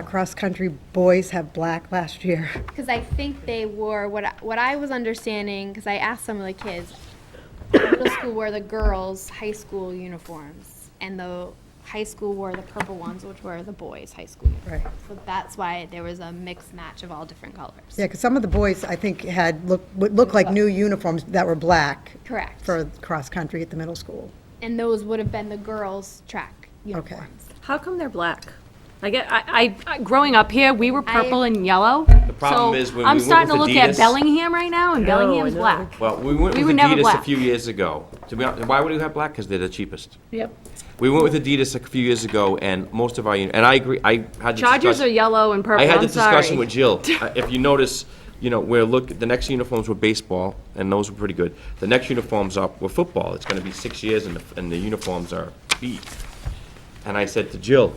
S10: cross-country boys have black last year?
S11: Because I think they wore, what I was understanding, because I asked some of the kids, middle school wore the girls' high school uniforms, and the high school wore the purple ones, which were the boys' high school uniforms.
S10: Right.
S11: So that's why there was a mixed match of all different colors.
S10: Yeah, because some of the boys, I think, would look like new uniforms that were black
S11: Correct.
S10: for cross-country at the middle school.
S11: And those would have been the girls' track uniforms.
S8: How come they're black? I growing up here, we were purple and yellow.
S9: The problem is when we
S8: I'm
S9: went
S8: starting to
S9: with
S8: look at
S9: Adidas-
S8: Bellingham right now, and Bellingham's black.
S9: Well, we went
S8: We
S9: with
S8: were never
S9: Adidas a
S8: black.
S9: few years ago. To be honest, why would we have black? Because they're the cheapest.
S4: Yep.
S9: We went with Adidas a few years ago, and most of our, and I agree, I had the
S8: Chargers are
S9: discussion.
S8: yellow and purple.
S9: I had
S8: I'm
S9: the discussion
S8: sorry.
S9: with Jill. If you notice, the next uniforms were baseball, and those were pretty good. The next uniforms up were football. It's gonna be 6 years, and the uniforms are beat. And I said to Jill,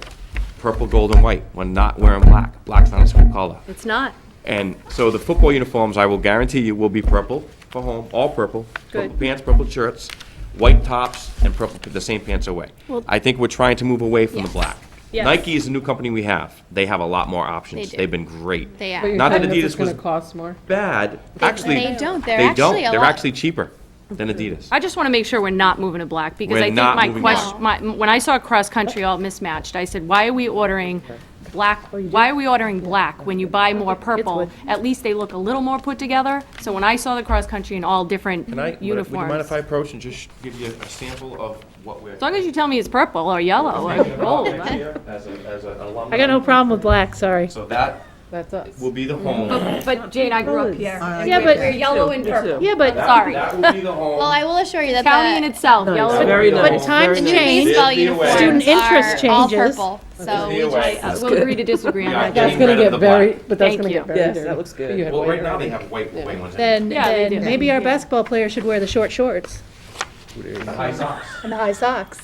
S9: purple, gold, and white. We're not wearing black. Black's not a school color.
S8: It's not.
S9: And so the football uniforms, I will guarantee you, will be purple for home, all purple.
S8: Good.
S9: Purple pants, purple shirts, white tops, and purple, the same pants away.
S8: Well-
S9: I think we're trying to move away from the
S11: Yes.
S9: black.
S8: Yes.
S9: Nike is a new company we have. They have a lot more options.
S11: They do.
S9: They've been great.
S11: They
S1: But
S11: are.
S1: you're
S9: Not that
S1: saying
S9: Adidas
S1: it's gonna
S9: was-
S1: cost more?
S9: Bad. Actually,
S11: They don't. They're
S9: they
S11: actually
S9: don't.
S11: a
S9: They're
S11: lot.
S9: actually cheaper than Adidas.
S8: I just want to make sure we're not moving to black, because
S9: We're
S8: I think
S9: not
S8: my
S9: moving
S8: question, when I saw cross-country all mismatched, I said, why are we ordering black, why are we ordering black when you buy more purple? At least they look a little more put together. So when I saw the cross-country in all different
S9: Would you mind
S8: uniforms,
S9: if I approach and just give you a sample of what we're?
S8: as long as you tell me it's purple or yellow or gold.
S9: As an alumni.
S4: I got no problem with black, sorry.
S9: So that
S1: That's us.
S9: will be the home.
S8: But Jane, I grew up here.
S4: Yeah, but-
S8: We're yellow and purple.
S4: Yeah, but,
S8: Sorry.
S9: That will be the home.
S11: Well, I will assure you that
S8: County in
S11: the
S8: itself, yellow and
S1: very
S8: purple.
S1: nice.
S4: but times
S11: new
S4: change.
S11: baseball
S9: There's the away.
S11: uniforms
S4: Student interest
S11: are all
S4: changes.
S11: purple. So
S9: There's the
S11: we
S9: away.
S11: just,
S8: We'll agree to disagree on
S9: We are
S8: that.
S1: That's
S9: getting
S1: gonna
S9: rid of
S1: get
S9: the
S1: very,
S9: black.
S1: but that's
S8: Thank
S1: gonna
S8: you.
S1: get very
S13: Yes,
S1: dirty.
S13: that looks good.
S1: You had
S9: Well,
S1: white
S9: right now
S1: already.
S9: they have white ones.
S4: Then,
S8: Yeah, they
S4: then
S8: do.
S4: maybe our basketball players should wear the short shorts
S9: The high socks.
S4: and the high socks.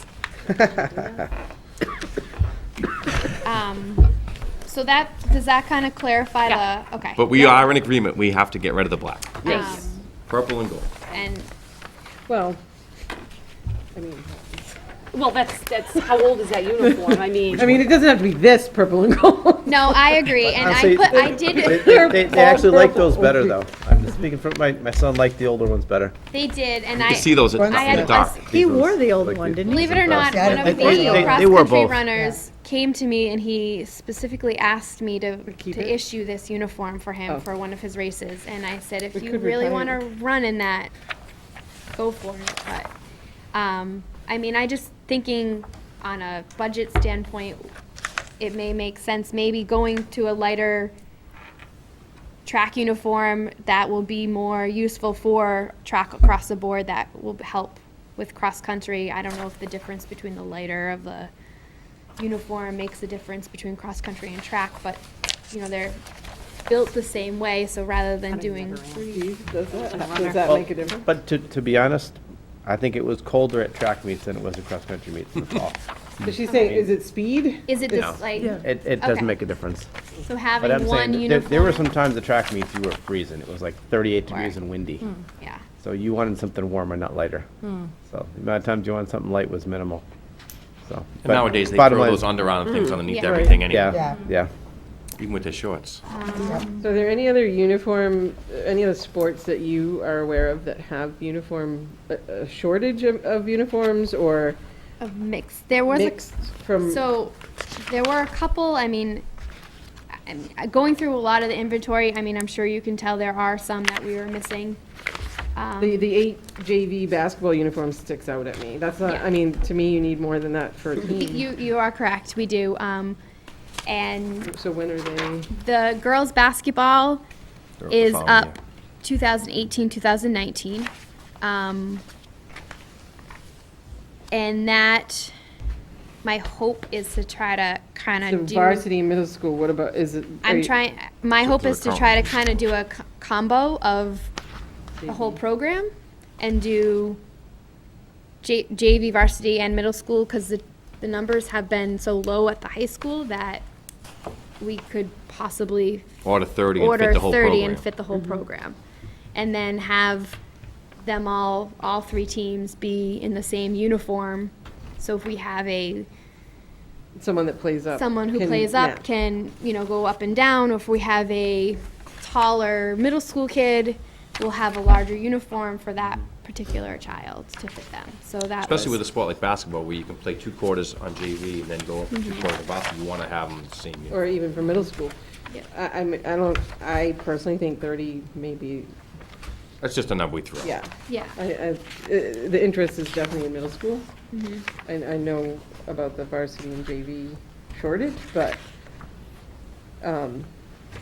S11: so that, does that kind of clarify
S8: Yeah.
S11: the, okay.
S9: But we are in agreement. We have to get rid of the black.
S8: Yes.
S9: Purple and gold.
S11: And
S1: Well, I mean,
S8: Well, that's, how old is that uniform? I mean,
S1: it doesn't have to be this purple and gold.
S11: no, I agree, and
S7: Honestly,
S11: I did,
S7: They actually like
S1: purple.
S7: those better, though. I'm just speaking from, my son liked the older ones better.
S11: they did, and
S9: You can see those in
S11: I had
S9: the dark.
S4: He wore the old
S7: Like
S4: one,
S7: the-
S4: didn't he?
S11: believe it or not,
S10: Yeah,
S11: one of
S10: they-
S11: the
S10: they-
S7: they wore
S11: cross-country
S7: both.
S11: runners came to me and he specifically asked me to
S1: Keep it?
S11: issue this uniform for him
S1: Oh.
S11: for one of his races. And I said, if
S1: We
S11: you
S1: could
S11: really
S1: retire
S11: want to run in that, go for it. But, I mean, I just thinking on a budget standpoint, it may make sense maybe going to a lighter track uniform that will be more useful for track across the board, that will help with cross-country. I don't know if the difference between the lighter of the uniform makes a difference between cross-country and track, but, they're built the same way, so rather than doing
S1: Does that make a difference?
S7: But to be honest, I think it was colder at track meets than it was at cross-country meets in the fall.
S1: Is she saying, is it speed?
S11: Is it just like,
S7: It
S11: Okay.
S7: doesn't make a difference.
S11: so
S7: But
S11: having
S7: I'm
S11: one
S7: saying,
S11: uniform?
S7: there were some times at track meets you were freezing. It was like 38 degrees and windy.
S11: Yeah.
S7: So you wanted something warmer, not lighter. So the amount of times you wanted something light was minimal. So.
S9: And
S7: but
S9: nowadays, they
S7: bottom
S9: throw
S7: line-
S9: those Under Armour things underneath
S11: Yeah.
S9: everything anyway,
S10: Yeah.
S7: Yeah.
S9: even with their shorts.
S1: So are there any other any other sports that you are aware of that have a shortage of uniforms or
S11: Of mixed. There was
S1: mixed from?
S11: So there were a couple, going through a lot of the inventory, I'm sure you can tell there are some that we were missing.
S1: The 8 JV basketball uniform sticks out at me. That's not,
S11: Yeah.
S1: to me, you need more than that for a team.
S11: You are correct, we do. And
S1: So when are they?
S11: the girls' basketball
S9: They're
S11: is
S9: following
S11: up
S9: you.
S11: 2018, 2019. And that, my hope is to try to kind
S1: So
S11: of do.
S1: varsity middle school, what about, is it?
S11: I'm trying, my hope
S9: do a
S11: is to try to kind of do a combo of a whole program and do JV, varsity, and middle school, because the numbers have been so low at the high school that we could possibly
S9: Order 30 and fit
S11: order
S9: the whole
S11: 30
S9: program.
S11: and fit the whole program. And then have them all 3 teams be in the same uniform. So if we have
S1: Someone that plays up.
S11: someone who
S1: can
S11: plays up
S1: match.
S11: can, go up and down. Or if we have a taller middle school kid, we'll have a larger uniform for that particular child to fit them. So that
S9: Especially with a
S11: was,
S9: sport like basketball, where you can play 2 quarters on JV and then go up to 2 quarters of basketball, you want to have them the same uniform.
S1: Or even for middle school.
S11: Yeah.
S1: I personally think 30 maybe,
S9: That's just a number we throw.
S1: yeah.
S11: yeah.
S1: The interest is definitely in middle school.
S11: Mm-hmm.
S1: I know about the varsity and JV shortage, but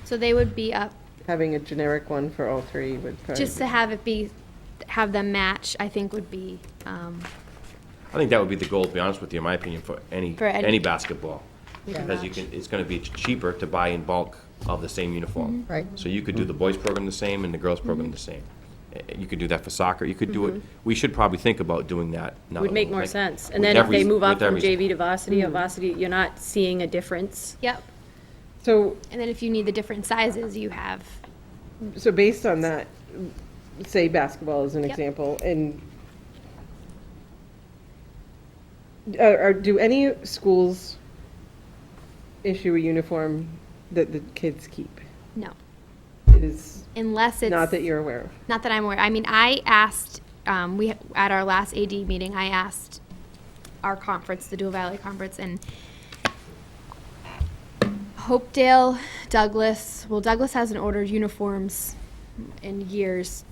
S11: So they would be up,
S1: having a generic one for all 3 would probably.
S11: just to have them match, I think would be,
S9: I think that would be the goal, to be honest with you, in my opinion, for any
S11: For any-
S9: basketball. Because it's gonna be cheaper to buy in bulk of the same uniform.
S10: Right.
S9: So you could do the boys' program the same and the girls' program the same. You could do that for soccer, you could do it, we should probably think about doing that now.
S8: Would
S9: that
S8: make
S9: we're
S8: more
S9: making-
S8: sense. And
S9: with
S8: then if they
S9: every-
S8: move up
S9: with
S8: from
S9: every-
S8: JV to varsity, or varsity, you're not seeing a difference.
S11: yep.
S1: So,
S11: And then if you need the different sizes, you have,
S1: so based on that, say basketball as an
S11: Yep.
S1: example, and do any schools issue a uniform that the kids keep?
S11: no.
S1: It is
S11: Unless it's.
S1: not that you're aware of.
S11: Not that I'm aware. I mean, I asked, at our last AD meeting, I asked our conference, the Dual Valley Conference, and Hopedale, Douglas hasn't ordered uniforms in years.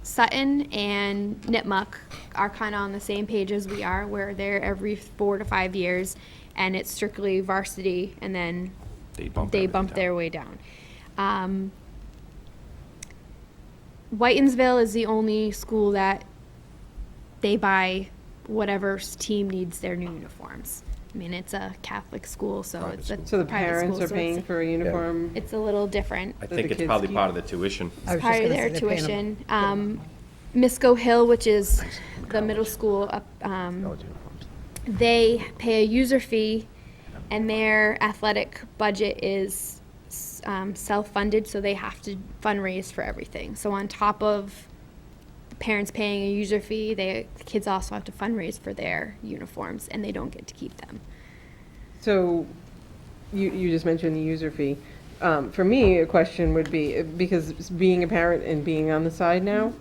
S11: Sutton and Nipmuc are kind of on the same page as we are, where they're every 4 to 5 years, and it's strictly varsity, and then
S9: They bump
S11: they
S9: everything
S11: bump
S9: down.
S11: their way down. Whitensville is the only school that they buy whatever team needs their new uniforms. I mean, it's a Catholic school, so
S9: Private
S11: it's a
S9: school.
S1: So the
S11: private
S1: parents
S11: school,
S1: are
S11: so
S1: paying for a uniform?
S11: it's a little different.
S9: I
S1: the
S9: think it's
S1: kids
S9: probably
S1: keep-
S9: part of the tuition.
S10: I was just
S11: Part of
S10: gonna
S11: their
S10: say they're paying them.
S11: tuition. Misco Hill, which is the middle school up, they pay a user fee, and their athletic budget is self-funded, so they have to fundraise for everything. So on top of parents paying a user fee, the kids also have to fundraise for their uniforms, and they don't get to keep them.
S1: So, you just mentioned the user fee. For me, a question would be, because being a parent and being on the side now,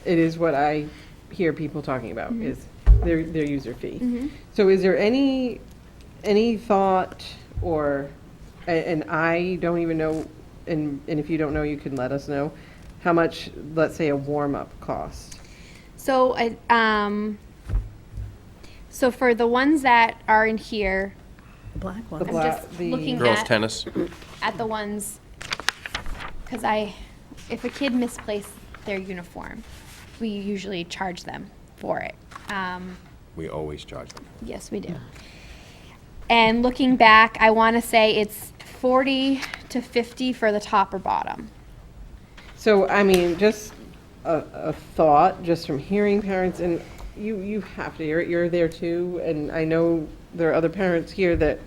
S1: it is what I hear people talking about, is their user fee. So is there any thought, or, and I don't even know, and if you don't know, you can let us know, how much, let's say, a warm-up cost?
S11: So, so for the ones that are in here,
S4: The black
S1: The
S4: one.
S11: I'm
S1: bla-
S11: just
S1: the-
S11: looking
S9: Girls'
S11: at,
S9: tennis,
S11: at the ones, because if a kid misplaced their uniform, we usually charge them for it.
S9: we always charge them.
S11: Yes, we do. And looking back, I want to say it's 40 to 50 for the top or bottom.
S1: So, I mean, just a thought, just from hearing parents, and you have to, you're there too, and I know there are other parents here that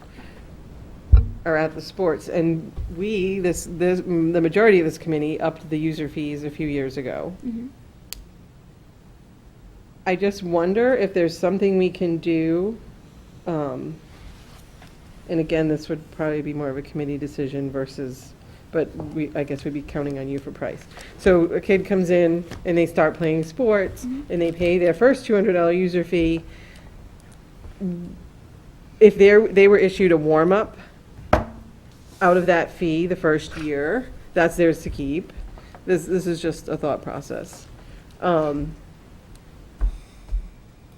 S1: are at the sports, and the majority of this committee upped the user fees a few years ago. I just wonder if there's something we can do, and again, this would probably be more of a committee decision versus, but I guess we'd be counting on you for price. So a kid comes in and they start playing sports, and they pay their first $200 user fee. If they were issued a warm-up out of that fee the first year, that's theirs to keep. This is just a thought process. Do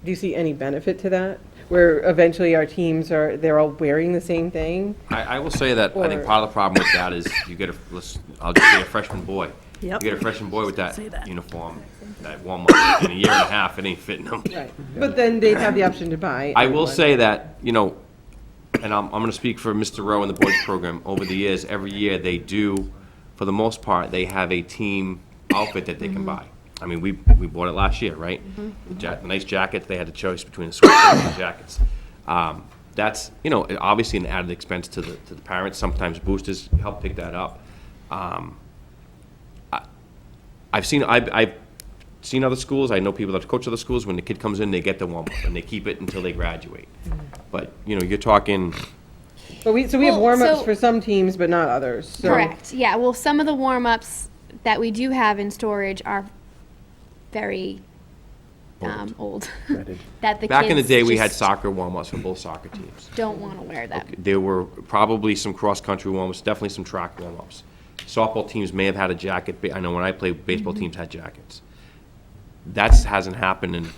S1: you see any benefit to that? Where eventually our teams they're all wearing the same thing?
S9: I will say that I think
S1: Or-
S9: part of the problem with that is you get I'll just say a freshman boy.
S4: Yep.
S9: You get a freshman boy with that
S4: Say that.
S9: uniform, that warm-up, in a year and a half, it ain't fitting them.
S1: Right, but then they'd have the option to buy.
S9: I will
S1: one.
S9: say that, and I'm going to speak for Mr. Rowe and the boys program, over the years, every year they do, for the most part, they have a team outfit that they can buy. I mean, we bought it last year, right? The nice jackets, they had the choice between the sweatshirts and the jackets. That's, obviously an added expense to the parents. Sometimes boosters help pick that up. I've seen other schools, I know people that coach other schools, when the kid comes in, they get the warm-up, and they keep it until they graduate. But, you're talking,
S1: But we have
S11: Well,
S1: warm-ups
S11: so-
S1: for some teams, but not others, so.
S11: Correct, yeah, well, some of the warm-ups that we do have in storage are very old. That the
S9: back in the
S11: kids
S9: day, we had
S11: just
S9: soccer warm-ups for both soccer teams.
S11: don't want to wear them.
S9: There were probably some cross-country warm-ups, definitely some track warm-ups. Softball teams may have had a jacket, I know when I played, baseball teams had jackets. That hasn't happened in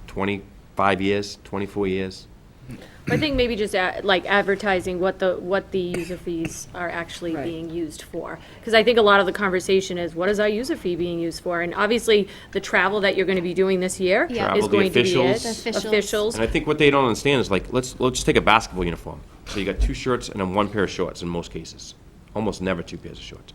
S9: 25 years, 24 years.
S8: I think maybe just like advertising what the user fees are actually being used for. Because I think a lot of the conversation is, what is our user fee being used for? And obviously, the travel that you're going to be doing this year
S11: Yeah.
S9: Travel,
S8: is
S9: the
S8: going to be it.
S9: officials.
S8: Officials.
S9: And I think what they don't understand is like, let's just take a basketball uniform. So you got 2 shirts and then 1 pair of shorts in most cases. Almost never 2 pairs of shorts.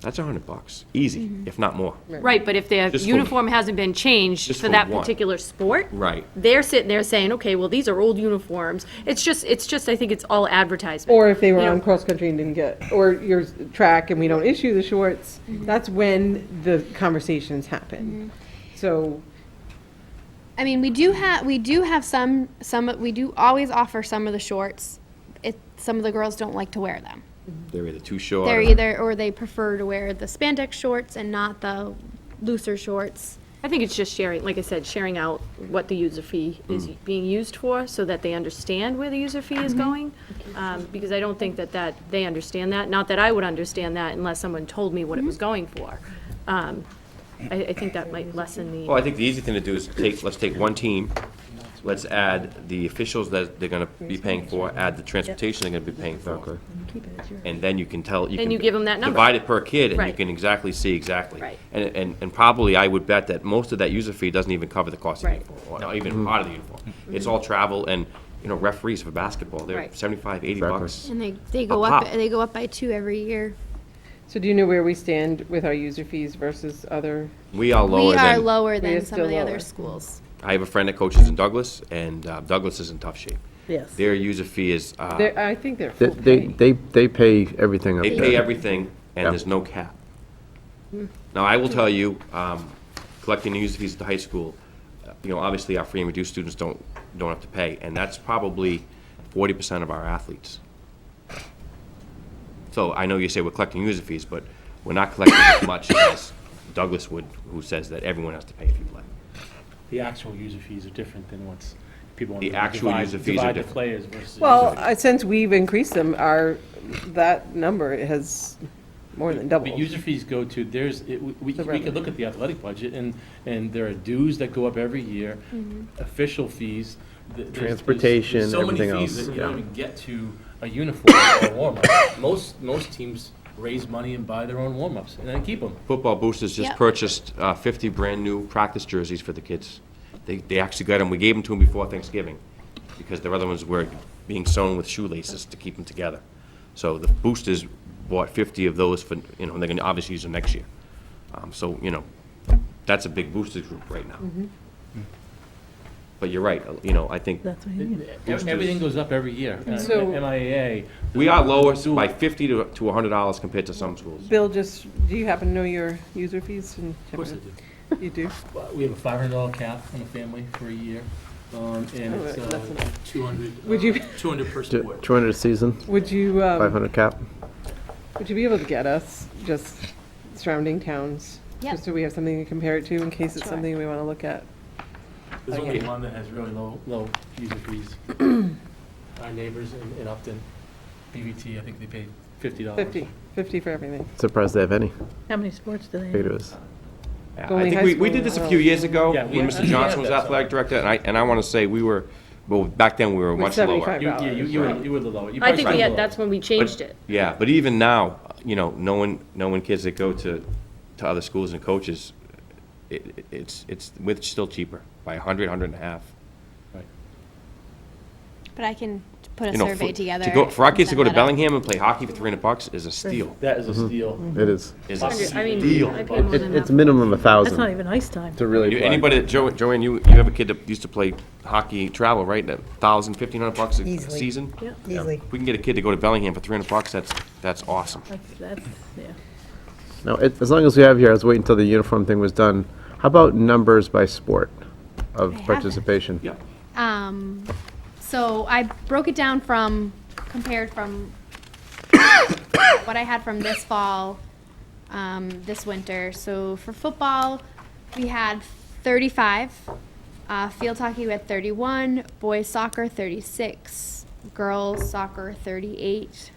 S9: That's $100, easy, if not more.
S8: Right, but if their
S9: Just for-
S8: uniform hasn't been changed
S9: Just
S8: for
S9: for
S8: that
S9: one.
S8: particular sport.
S9: Right.
S8: They're sitting there saying, okay, well, these are old uniforms. It's just, I think it's all advertisement.
S1: Or if they were
S8: You know,
S1: on cross-country and didn't get, or your track and we don't issue the shorts, that's when the conversations happen. So,
S11: I mean, we do have some, we do always offer some of the shorts. Some of the girls don't like to wear them.
S9: They're either too short.
S11: They're
S9: or-
S11: either, or they prefer to wear the spandex shorts and not the looser shorts.
S8: I think it's just sharing, like I said, sharing out what the user fee is being used for so that they understand where the user fee is going. Because I don't think that they understand that. Not that I would understand that unless someone told me what it was going for. I think that might lessen the.
S9: Well, I think the easy thing to do is let's take one team, let's add the officials that they're gonna be paying for, add the transportation they're gonna be paying for. And then you can tell,
S8: Then you give 'em that number.
S9: Divide it per kid, and you
S8: Right.
S9: can exactly see exactly.
S8: Right.
S9: And probably, I would bet that most of that user fee doesn't even cover the cost of the
S8: Right.
S9: uniform, or not even part of the uniform. It's all travel and, referees for basketball, they're
S8: Right.
S9: 75, $80.
S11: And they go
S9: pop.
S11: up, they go up by 2 every year.
S1: so do you know where we stand with our user fees versus other?
S9: We are lower
S11: We are
S9: than,
S11: lower
S1: We are
S11: than some
S1: still
S11: of the
S1: lower.
S11: other schools.
S9: I have a friend that coaches in Douglas, and Douglas is in tough shape.
S4: Yes.
S9: Their user fee is,
S1: I think they're
S7: They,
S1: full pay.
S7: they pay everything up
S9: they
S7: there.
S9: pay everything, and
S7: Yeah.
S9: there's no cap. Now, I will tell you, collecting the user fees at the high school, obviously our free and reduced students don't have to pay, and that's probably 40% of our athletes. So I know you say we're collecting user fees, but we're not collecting as much as Douglas would, who says that everyone has to pay if you play.
S13: The actual user fees are different than what's, people want
S9: The
S13: to
S9: actual
S13: divide,
S9: user fees are
S13: divide the
S9: different.
S13: players versus.
S1: Well, since we've increased them, that number has more than doubled.
S13: But user fees go to, we could look at the athletic budget, and there are dues that go up every year, official fees. There's
S7: Transportation,
S13: so many
S7: everything
S13: fees
S7: else,
S13: that you don't
S7: yeah.
S13: even get to a uniform or a warm-up. Most teams raise money and buy their own warm-ups, and then keep them.
S9: Football Boosters just
S11: Yep.
S9: purchased 50 brand-new practice jerseys for the kids. They actually got them, we gave them to them before Thanksgiving, because their other ones were being sewn with shoelaces to keep them together. So the Boosters bought 50 of those for, they're going to obviously use them next year. So, that's a big Boosters group right now. But you're right, I think
S4: That's what you need.
S13: Everything goes up every year.
S1: So-
S13: MIAA.
S9: we are lower by $50 to $100 compared to some schools.
S1: Bill, do you happen to know your user fees?
S13: Of course I do.
S1: You do?
S13: We have a $500 cap on a family for a year, and it's
S1: that's enough.
S13: 200,
S1: Would you-
S13: 200 per sport.
S7: 200 a season,
S1: Would you,
S7: 500 cap.
S1: would you be able to get us just surrounding towns?
S11: Yep.
S1: Just so we have something to compare it to in case it's
S11: Sure.
S1: something we want to look at?
S13: There's only
S1: Okay.
S13: one that has really low user fees. Our neighbors in Upton, BVT, I think they pay $50.
S1: 50 for everything.
S7: Surprised they have any.
S4: How many sports do they
S7: Figured
S4: have?
S7: it was.
S9: Yeah,
S1: Only
S9: I think
S1: high
S9: we
S1: school
S9: did this a
S1: and
S9: few
S1: up.
S9: years ago,
S13: Yeah, we
S9: when
S13: have-
S9: Mr.
S13: we
S9: Johnson
S13: have
S9: was
S13: that
S9: athletic director, and I want to say back then we were
S1: With
S9: much lower.
S1: $75.
S13: You were the lower. You
S8: I
S13: probably
S8: think
S13: started lower.
S8: that's when we changed it.
S9: Yeah, but even now, knowing kids that go to other schools and coaches, it's still cheaper by 100, 150.
S11: But I can put a
S9: You know,
S11: survey
S9: for-
S11: together.
S9: for our kids to
S11: and
S9: go to
S11: send that out.
S9: Bellingham and play hockey for $300 is a steal.
S13: That is a steal.
S7: It is.
S9: Is a
S8: I mean,
S9: steal.
S8: I pay more than
S7: It's
S8: that.
S7: minimum
S4: That's not
S7: 1,000
S4: even ice time.
S7: to really play.
S9: Anybody, Joanne, you have a kid that used to play hockey travel, right? $1,000, $1,500 a
S10: Easily.
S9: season.
S10: Easily.
S9: If we can get a kid to go to Bellingham for $300, that's awesome.
S4: That's, yeah.
S7: Now, as long as we have here, I was waiting until the uniform thing was done. How about numbers by sport of
S11: I have it.
S7: participation?
S9: Yep.
S11: So I broke it down compared from what I had from this fall, this winter. So for football, we had 35. Field hockey, we had 31. Boys soccer, 36. Girls soccer, 38.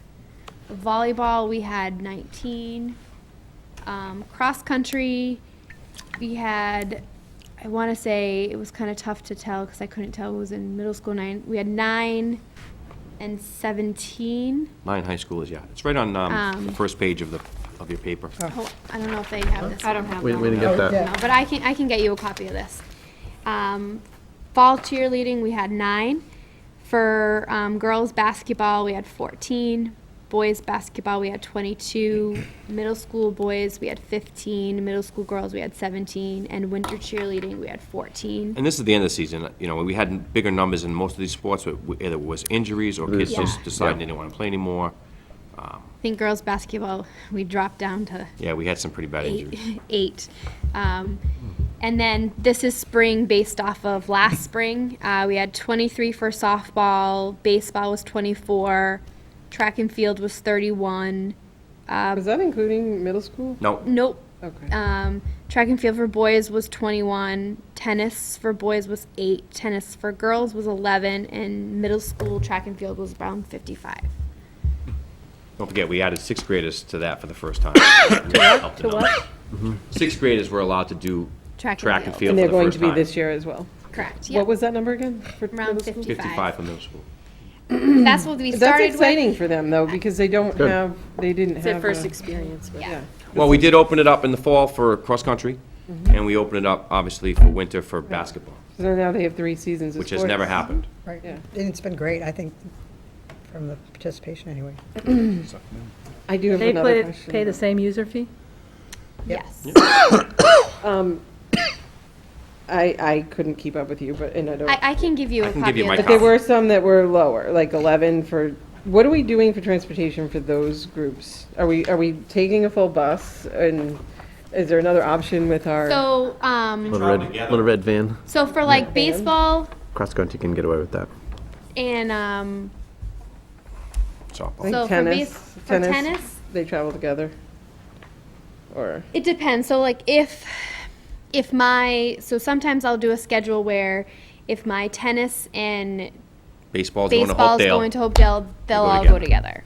S11: Volleyball, we had 19. Cross country, we had, I want to say, it was kind of tough to tell because I couldn't tell who was in middle school. We had 9 and 17.
S9: 9 high schoolers, yeah. It's right on the first page of your paper.
S11: Oh, I don't know if they have this.
S8: I don't have
S7: We
S8: that.
S7: didn't get that.
S11: No, but I can get you a copy of this. Fall cheerleading, we had 9. For girls basketball, we had 14. Boys basketball, we had 22. Middle school boys, we had 15. Middle school girls, we had 17. And winter cheerleading, we had 14.
S9: And this is the end of the season. You know, we had bigger numbers in most of these sports, but either it was injuries or kids
S11: Yeah.
S9: just deciding they didn't want to play anymore.
S11: I think girls basketball, we dropped down to
S9: Yeah, we had some pretty bad injuries.
S11: 8. And then this is spring based off of last spring. We had 23 for softball, baseball was 24, track and field was 31.
S1: Was that including middle school?
S9: No,
S11: Nope.
S1: Okay.
S11: Track and field for boys was 21, tennis for boys was 8, tennis for girls was 11, and middle school track and field was around 55.
S9: don't forget, we added 6th graders to that for the first time. To
S1: what?
S9: 6th graders were allowed to do
S11: Track and
S9: track and
S11: field.
S9: field
S1: And
S9: for
S1: they're
S9: the
S1: going
S9: first
S1: to be
S9: time.
S1: this year as well.
S11: Correct, yeah.
S1: What was that number again? For
S11: Around
S1: middle school?
S9: 55 for middle school.
S11: That's what we
S1: That's
S11: started
S1: exciting
S11: with.
S1: for them though, because they don't
S7: Good.
S1: have, they didn't
S8: It's
S1: have.
S8: their first
S1: a-
S8: experience with it.
S11: Yeah.
S9: Well, we did open it up in the fall for cross-country, and we opened it up, obviously, for winter for basketball,
S1: So now they have 3 seasons of
S9: which has
S1: sports.
S9: never happened.
S10: Right.
S1: Yeah.
S10: And it's been great, I think, from the participation anyway.
S1: I do have
S4: They
S1: another question.
S4: pay the same user fee?
S11: Yes.
S1: I couldn't keep up with you, but, and I don't.
S11: I can give you a
S9: I can
S11: copy
S9: give you
S11: of
S9: my
S11: this.
S1: But there were some that were lower, like 11 for, what are we doing for transportation for those groups? Are we taking a full bus, and is there another option with our?
S11: So,
S7: Little red van.
S11: so for like baseball
S7: Cross-country can get away with that.
S11: and,
S9: Softball.
S1: Like
S11: so for
S1: tennis,
S11: for tennis,
S1: They travel together? Or,
S11: it depends. So like so sometimes I'll do a schedule where if my tennis and
S9: Baseball's going to
S11: baseball's
S9: Hopedale.
S11: going to Hopedale, they'll
S9: go
S11: all
S9: together.
S11: go together.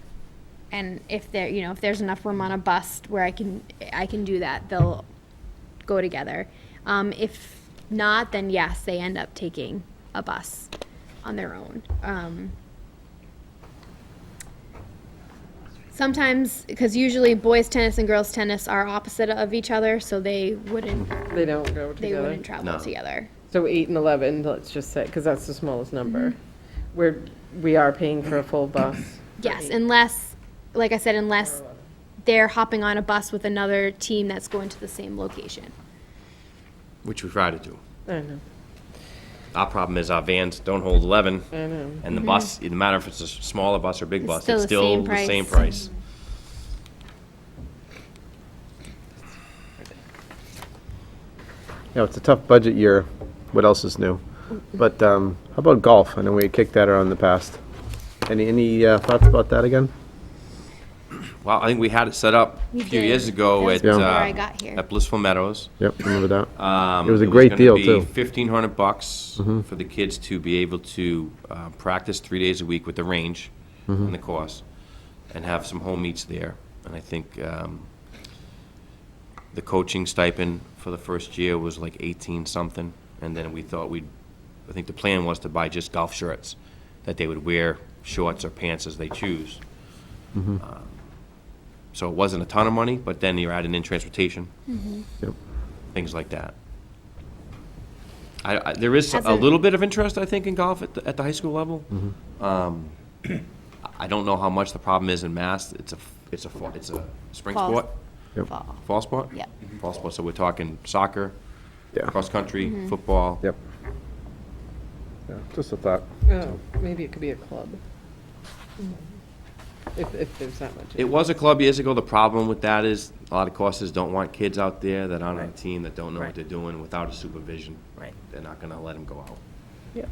S11: And if there, if there's enough room on a bus where I can do that, they'll go together. If not, then yes, they end up taking a bus on their own. Sometimes, because usually boys tennis and girls tennis are opposite of each other, so they wouldn't
S1: they don't go
S11: they
S1: together?
S11: wouldn't travel
S9: No.
S11: together.
S1: So 8 and 11, let's just say, because that's the smallest number. We are paying for a full bus. for
S11: Yes,
S1: 8.
S11: unless, like I said, unless they're hopping on a bus with another team that's going to the same location.
S9: Which we try to do.
S1: I know,
S9: Our problem is our vans don't hold 11,
S1: I know.
S9: and the bus, it doesn't matter if it's a smaller bus or big
S11: It's
S9: bus,
S11: still
S9: it's
S11: the
S9: still
S11: same
S9: the same
S11: price.
S9: price.
S7: Yeah, it's a tough budget year. What else is new? But how about golf? I know we kicked that around in the past. Any thoughts about that again?
S9: Well, I think we had it set up a
S11: We
S9: few
S11: did.
S9: years ago
S11: That was
S9: at,
S11: before I got here.
S9: at Blissful Meadows.
S7: Yep, remember that.
S9: It
S7: was a great deal, too.
S9: $1,500 for the kids to be able to practice 3 days a week with the range and the course, and have some home meets there. And I think the coaching stipend for the first year was like 18 something, and then we thought I think the plan was to buy just golf shirts that they would wear shorts or pants as they choose. So it wasn't a ton of money, but then you're adding in transportation,
S7: Yep.
S9: things like that. There is
S11: As
S9: a
S11: a-
S9: little bit of interest, I think, in golf at the high school level. I don't know how much the problem is in Mass. It's a spring
S11: Fall.
S9: sport,
S7: Yep.
S11: Fall.
S9: fall sport?
S11: Yep.
S9: Fall sport, so we're talking soccer,
S7: Yeah.
S9: cross-country, football.
S7: Yep. Yeah, just a thought.
S1: Oh, maybe it could be a club. if there's that much.
S9: It was a club years ago. The problem with that is a lot of courses don't want kids out there that aren't on a team, that don't know what they're doing without a supervision.
S4: Right.
S9: They're not gonna let them go out.
S1: Yeah.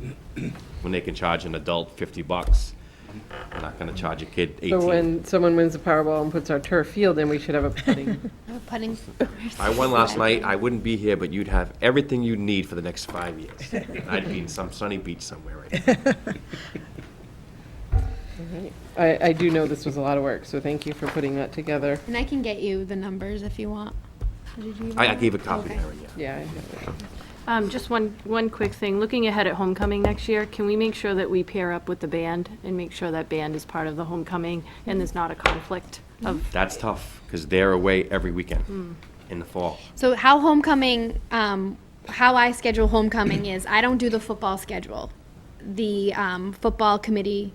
S9: When they can charge an adult $50, they're not gonna charge a kid 18.
S1: So when someone wins the Powerball and puts our turf field in, we should have a putting.
S11: Putting.
S9: I won last night. I wouldn't be here, but you'd have everything you need for the next 5 years. I'd be in some sunny beach somewhere right now.
S1: I do know this was a lot of work, so thank you for putting that together.
S11: And I can get you the numbers if you want. Did you give
S9: I
S11: them?
S9: gave a copy,
S11: Okay.
S9: Mary, yeah.
S1: Yeah.
S8: Just one quick thing. Looking ahead at homecoming next year, can we make sure that we pair up with the band and make sure that band is part of the homecoming and there's not a conflict of?
S9: That's tough, because they're away every weekend in the fall.
S11: So how homecoming, how I schedule homecoming is I don't do the football schedule. The football committee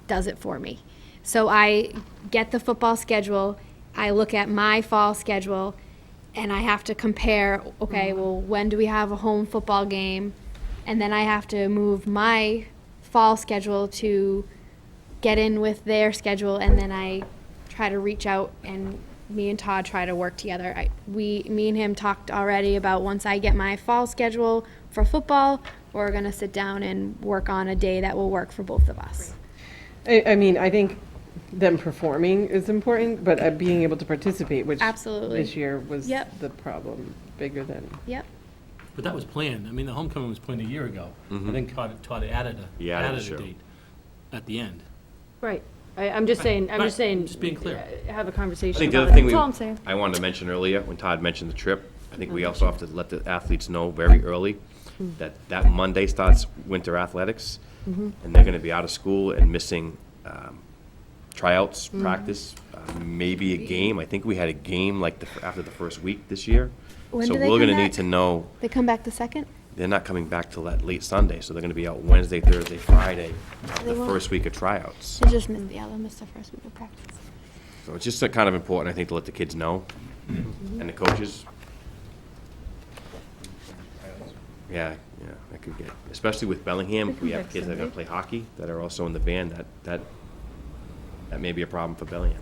S11: does it for me. So I get the football schedule, I look at my fall schedule, and I have to compare, okay, well, when do we have a home football game? And then I have to move my fall schedule to get in with their schedule, and then I try to reach out, and me and Todd try to work together. Me and him talked already about once I get my fall schedule for football, we're gonna sit down and work on a day that will work for both of us.
S1: I mean, I think them performing is important, but being able to participate, which
S11: Absolutely.
S1: this year was
S11: Yep.
S1: the problem, bigger than.
S11: Yep.
S13: But that was planned. I mean, the homecoming was planned a year ago. I think Todd added
S9: He added
S13: a
S9: a show.
S13: date at the end.
S8: Right. I'm just saying,
S13: Right,
S8: just
S13: being clear.
S8: Have a
S9: I
S8: conversation
S9: think the
S8: about
S9: other
S8: it.
S9: thing
S8: That's all I'm saying.
S9: I wanted to mention earlier, when Todd mentioned the trip, I think we also have to let the athletes know very early that that Monday starts winter athletics, and they're gonna be out of school and missing tryouts, practice, maybe a game. I think we had a game like after the first week this year.
S11: When
S9: So
S11: do they
S9: we're
S11: come
S9: gonna
S11: back?
S9: need to know,
S11: They come back the second?
S9: they're not coming back till that late Sunday, so they're gonna be out Wednesday, Thursday, Friday,
S11: They
S9: the
S11: won't.
S9: first week of tryouts.
S11: They just missed, they'll miss the first week of practice.
S9: So it's just kind of important, I think, to let the kids know, and the coaches. Yeah, that could get, especially with Bellingham, if we have kids that are gonna play hockey that are also in the band, that may be a problem for Bellingham.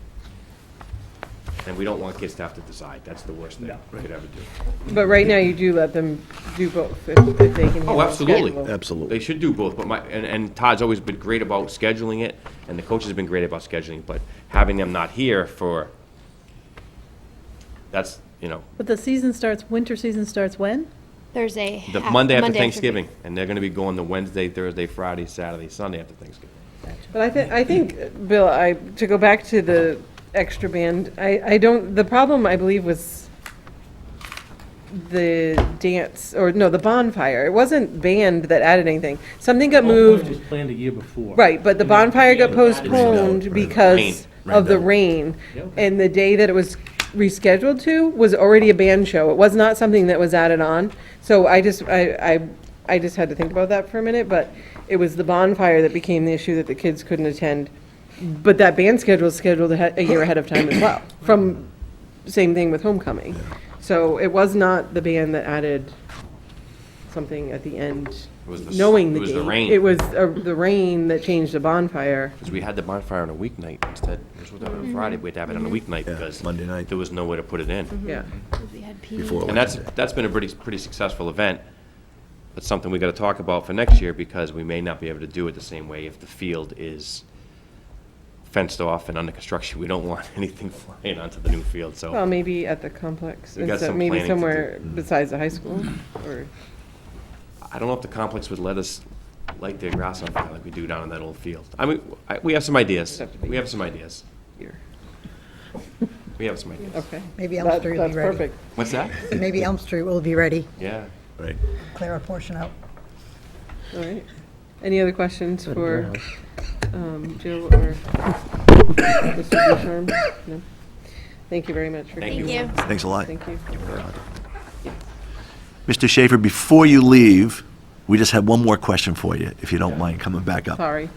S9: And we don't want kids to have to decide, that's the worst thing we could ever do.
S1: But right now, you do let them do both if they can. handle
S9: Oh,
S1: the
S9: absolutely.
S1: schedule.
S2: Absolutely.
S9: They should do both, but and Todd's always been great about scheduling it, and the coaches have been great about scheduling, but having them not here for, that's,
S4: But the season starts, winter season starts when?
S11: Thursday.
S9: the Monday after Thanksgiving, and they're gonna be going the Wednesday, Thursday, Friday, Saturday, Sunday after Thanksgiving.
S1: But I think, Bill, to go back to the extra band, I don't, the problem, I believe, was the dance, or no, the bonfire. It wasn't band that added anything. Something got
S13: Homecoming
S1: moved,
S13: was planned a year before.
S1: right, but the
S13: And then
S1: bonfire got
S13: they added-
S1: postponed
S2: Rained out,
S1: because
S2: Rained
S1: of the
S2: out.
S1: rain.
S13: Yeah.
S1: And the day that it was rescheduled to was already a band show. It was not something that was added on. So I just had to think about that for a minute, but it was the bonfire that became the issue that the kids couldn't attend. But that band schedule is scheduled a year ahead of time as well, from, same thing with homecoming. So it was not the band that added something at the end,
S9: was the s-
S1: knowing
S9: it
S1: the
S9: was the
S1: date.
S9: rain.
S1: It was the rain that changed the bonfire.
S9: Because we had the bonfire on a weeknight instead, this was on a Friday, we had to have it on a weeknight
S2: Yeah,
S9: because
S2: Monday night.
S9: there was nowhere to put it in.
S1: Yeah.
S11: We had P.
S2: Before it
S9: And
S2: went
S9: that's been a pretty successful event. That's something we gotta talk about for next year, because we may not be able to do it the same way if the field is fenced off and under construction. We don't want anything flying onto the new field,
S1: Well,
S9: so.
S1: maybe at the complex,
S9: We got
S1: instead,
S9: some
S1: maybe
S9: planning to do.
S1: somewhere besides the high school, or,
S9: I don't know if the complex would let us light their grass on fire like we do down in that old field. I mean, we have some ideas.
S1: Have to be-
S9: We have some ideas.
S1: here.
S9: We have some ideas.
S1: Okay.
S10: Maybe Elm
S1: That-
S10: Street will be ready.
S1: That's perfect.
S9: What's that?
S10: Maybe Elm Street will be ready,
S9: Yeah.
S2: Right.
S10: clear a portion out.
S1: All right. Any other questions
S3: Let 'em your
S1: for
S3: house.
S1: Jill or Mr. Ducharme? No? Thank you very much for
S9: Thank
S1: coming.
S11: you.
S2: Thanks a lot.
S1: Thank you.
S2: Mr. Schaefer, before you leave, we just have one more question for you, if you don't mind coming back up.
S1: Sorry.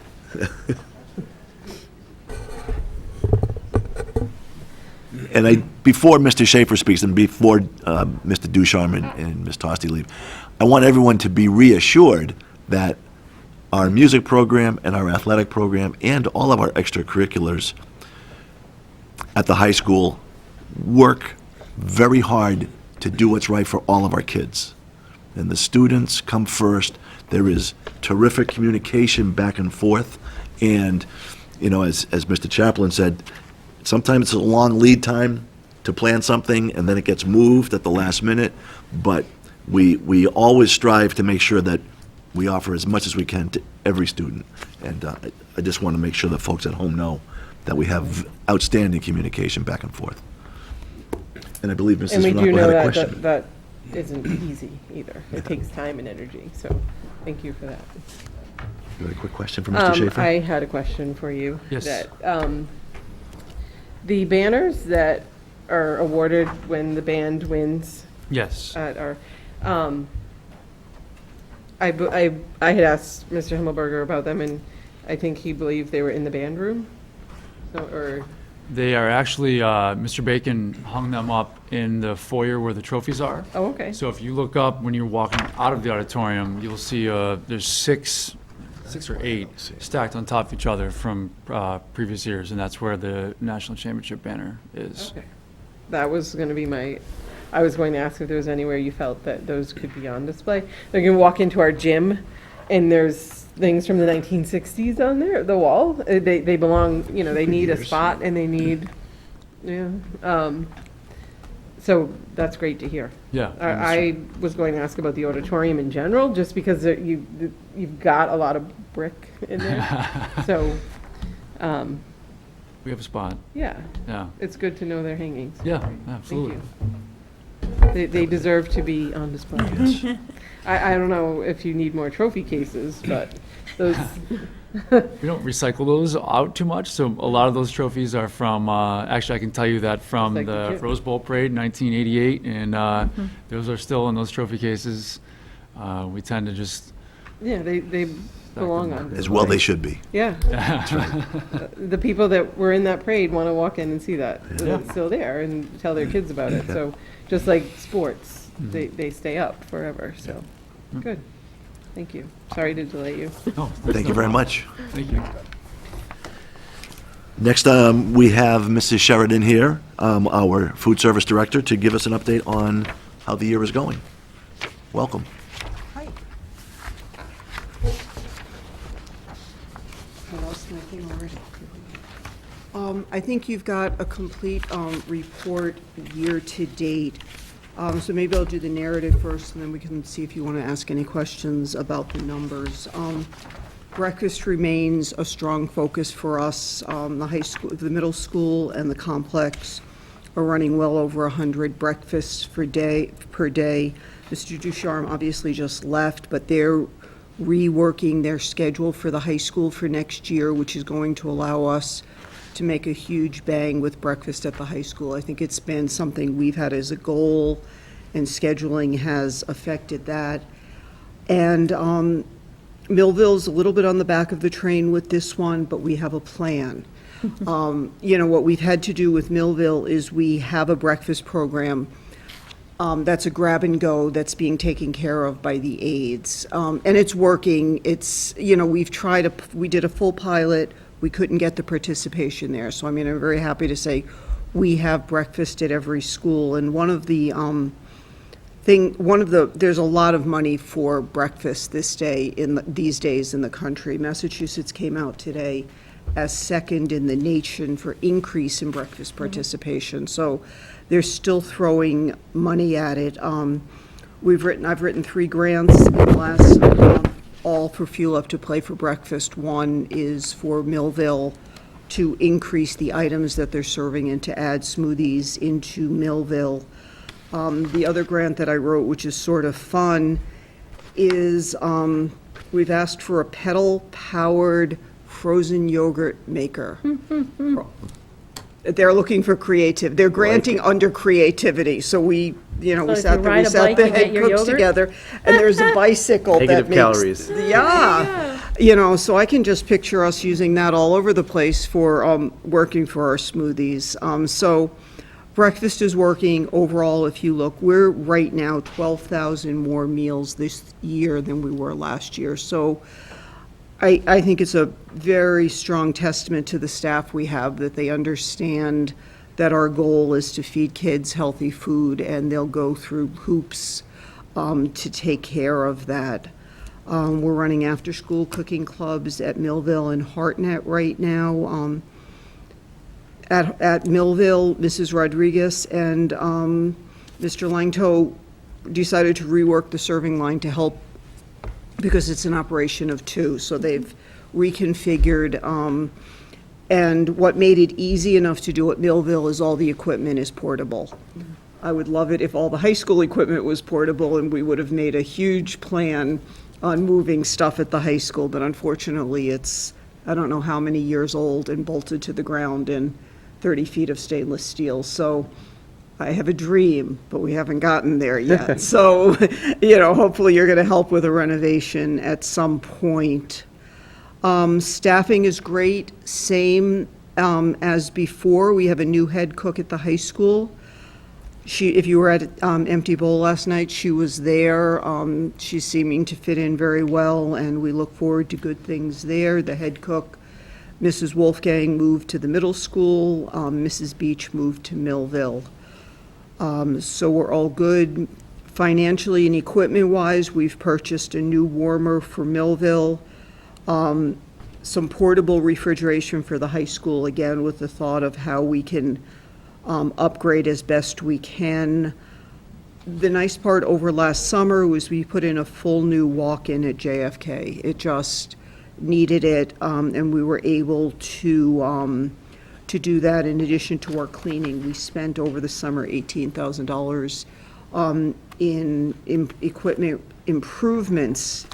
S2: And before Mr. Schaefer speaks and before Mr. Ducharme and Ms. Tosti leave, I want everyone to be reassured that our music program and our athletic program and all of our extracurriculars at the high school work very hard to do what's right for all of our kids. And the students come first. There is terrific communication back and forth. And, you know, as Mr. Chaplin said, sometimes it's a long lead time to plan something, and then it gets moved at the last minute. But we always strive to make sure that we offer as much as we can to every student. And I just want to make sure that folks at home know that we have outstanding communication back and forth. And I believe Mrs.
S1: And we do
S2: Vinocco
S1: know
S2: had a
S1: that
S2: question.
S1: that isn't easy either. It takes time and energy, so thank you for that.
S2: You had a quick question for Mr. Schaefer?
S1: I had a question for you.
S5: Yes.
S1: That, the banners that are awarded when the band wins
S5: Yes.
S1: at our, I had asked Mr. Himmelberger about them, and I think he believed they were in the band room. So, or,
S5: They are actually, Mr. Bacon hung them up in the foyer where the trophies are.
S1: oh, okay.
S5: So if you look up when you're walking out of the auditorium, you'll see there's six or eight stacked on top of each other from previous years, and that's where the national championship banner is.
S1: Okay. That was going to be I was going to ask if there was anywhere you felt that those could be on display. They're going to walk into our gym, and there's things from the 1960s on there, the wall. They belong, you know, they need a spot, and they need, yeah. So that's great to hear.
S5: Yeah.
S1: I was going to ask about the auditorium in general, just because you've got a lot of brick in there. So,
S5: We have a spot.
S1: yeah,
S5: Yeah.
S1: it's good to know they're hanging. So
S5: Yeah,
S1: great.
S5: absolutely.
S1: Thank you. They deserve to be on display. I don't know if you need more trophy cases, but those,
S5: We don't recycle those out too much, so a lot of those trophies are from, actually, I can tell you that from
S1: Like the
S5: the
S1: kid.
S5: Rose Bowl Parade, 1988, and those are still in those trophy cases. We tend to just,
S1: yeah, they belong on display.
S2: As well they should be.
S1: Yeah. The people that were in that parade want to walk in and see that it's still there and tell their kids about it. So just like sports, they stay up forever. So good. Thank you. Sorry to delay you.
S2: Thank you very much.
S5: thank you.
S2: Next, we have Mrs. Sheridan here, our food service director, to give us an update on how the year is going. Welcome.
S14: I think you've got a complete report year-to-date. So maybe I'll do the narrative first, and then we can see if you want to ask any questions about the numbers. Breakfast remains a strong focus for us. The high school, the middle school, and the complex are running well over 100 breakfasts per day. Mr. Ducharme obviously just left, but they're reworking their schedule for the high school for next year, which is going to allow us to make a huge bang with breakfast at the high school. I think it's been something we've had as a goal, and scheduling has affected that. And Millville's a little bit on the back of the train with this one, but we have a plan. You know, what we've had to do with Millville is we have a breakfast program that's a grab and go that's being taken care of by the aides. And it's working. It's, you know, we did a full pilot. We couldn't get the participation there. So, I mean, I'm very happy to say we have breakfast at every school. And there's a lot of money for breakfast these days in the country. Massachusetts came out today as second in the nation for increase in breakfast participation. So they're still throwing money at it. I've written 3 grants in the last month, all for Fuel Up to Play for Breakfast. One is for Millville to increase the items that they're serving and to add smoothies into Millville. The other grant that I wrote, which is sort of fun, is we've asked for a pedal-powered frozen yogurt maker. They're looking for they're granting under creativity, so we
S4: So
S14: sat
S4: if you
S14: there,
S4: ride
S14: we
S4: a
S14: sat
S4: bike,
S14: the
S4: you get
S14: head
S4: your
S14: cooks
S4: yogurt?
S14: together, and there's a bicycle that
S7: Negative
S14: makes.
S7: calories.
S14: Yeah, you know, so I can just picture us using that all over the place for working for our smoothies. So breakfast is working overall. If you look, we're right now 12,000 more meals this year than we were last year. So I think it's a very strong testament to the staff we have that they understand that our goal is to feed kids healthy food, and they'll go through hoops to take care of that. We're running after-school cooking clubs at Millville and Hartnett right now. At Millville, Mrs. Rodriguez and Mr. Langto decided to rework the serving line to help, because it's an operation of two, so they've reconfigured. And what made it easy enough to do at Millville is all the equipment is portable. I would love it if all the high school equipment was portable, and we would have made a huge plan on moving stuff at the high school, but unfortunately it's, I don't know how many years old and bolted to the ground in 30 feet of stainless steel. So I have a dream, but we haven't gotten there yet. So, hopefully you're going to help with a renovation at some point. Staffing is great, same as before. We have a new head cook at the high school. If you were at Empty Bowl last night, she was there. She's seeming to fit in very well, and we look forward to good things there. The head cook, Mrs. Wolfgang, moved to the middle school. Mrs. Beach moved to Millville. So we're all good. Financially and equipment-wise, we've purchased a new warmer for Millville, some portable refrigeration for the high school, again, with the thought of how we can upgrade as best we can. The nice part over last summer was we put in a full new walk-in at JFK. It just needed it, and we were able to do that. In addition to our cleaning, we spent over the summer $18,000 in equipment improvements.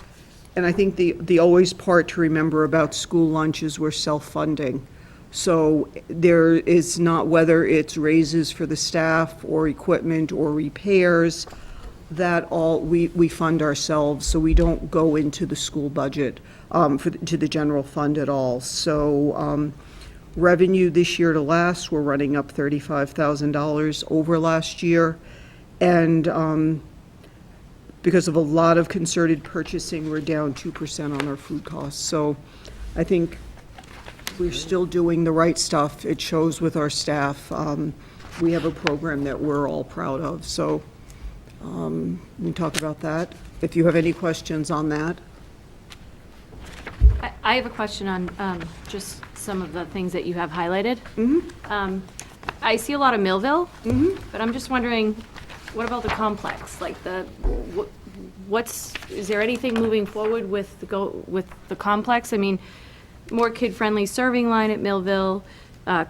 S14: And I think the always part to remember about school lunch is we're self-funding. So there is not, whether it's raises for the staff or equipment or repairs, that all we fund ourselves, so we don't go into the school budget to the general fund at all. So revenue this year to last, we're running up $35,000 over last year, and because of a lot of concerted purchasing, we're down 2% on our food costs. So I think we're still doing the right stuff. It shows with our staff. We have a program that we're all proud of. So we can talk about that. If you have any questions on that.
S8: I have a question on just some of the things that you have highlighted. I see a lot of Millville, but I'm just wondering, what about the complex? Like is there anything moving forward with the complex? I mean, more kid-friendly serving line at Millville,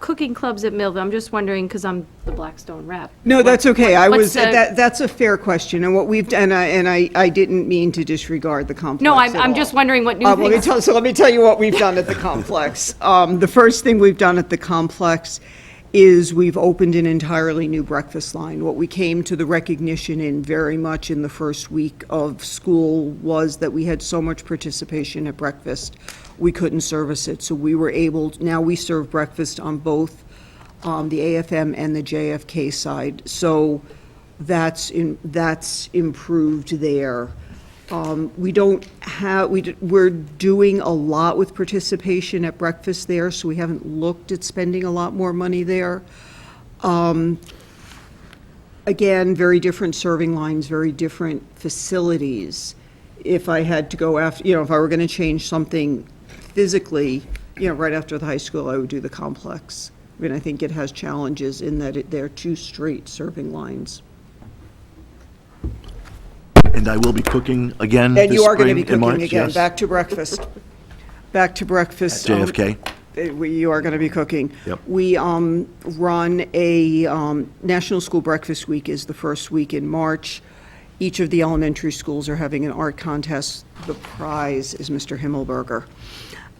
S8: cooking clubs at Millville. I'm just wondering, because I'm the Blackstone rep.
S14: No, that's okay. That's a fair question, and what we've done, and I didn't mean to disregard the complex.
S8: No, I'm just wondering what new things.
S14: Let me tell you what we've done at the complex. The first thing we've done at the complex is we've opened an entirely new breakfast line. What we came to the recognition in very much in the first week of school was that we had so much participation at breakfast, we couldn't service it. So we were able, now we serve breakfast on both the AFM and the JFK side. So that's improved there. We're doing a lot with participation at breakfast there, so we haven't looked at spending a lot more money there. Again, very different serving lines, very different facilities. If I had to go after, if I were going to change something physically, right after the high school, I would do the complex. I mean, I think it has challenges in that they're two straight serving lines.
S2: And I will be cooking again
S14: And
S2: this
S14: you are going to be
S2: spring in
S14: cooking
S2: March,
S14: again,
S2: yes.
S14: back to breakfast. Back to breakfast.
S2: At JFK.
S14: You are going to be cooking.
S2: Yep.
S14: We run a National School Breakfast Week is the first week in March. Each of the elementary schools are having an art contest. The prize is Mr. Himmelberger.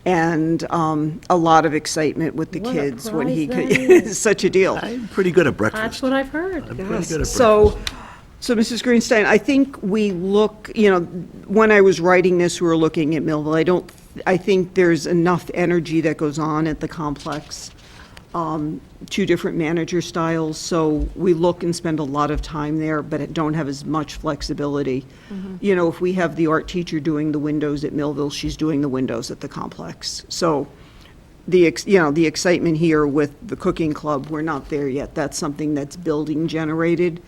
S14: And a lot of excitement with the
S4: What a
S14: kids when he
S4: prize
S14: could.
S4: that is.
S14: It's such a deal.
S2: I'm pretty good at breakfast.
S4: That's what I've heard.
S2: I'm pretty good at breakfast.
S14: So, Mrs. Greenstein, I think we look, when I was writing this, we were looking at Millville. I think there's enough energy that goes on at the complex two different manager styles, so we look and spend a lot of time there, but it don't have as much flexibility. You know, if we have the art teacher doing the windows at Millville, she's doing the windows at the complex. So the excitement here with the cooking club, we're not there yet. That's something that's building generated.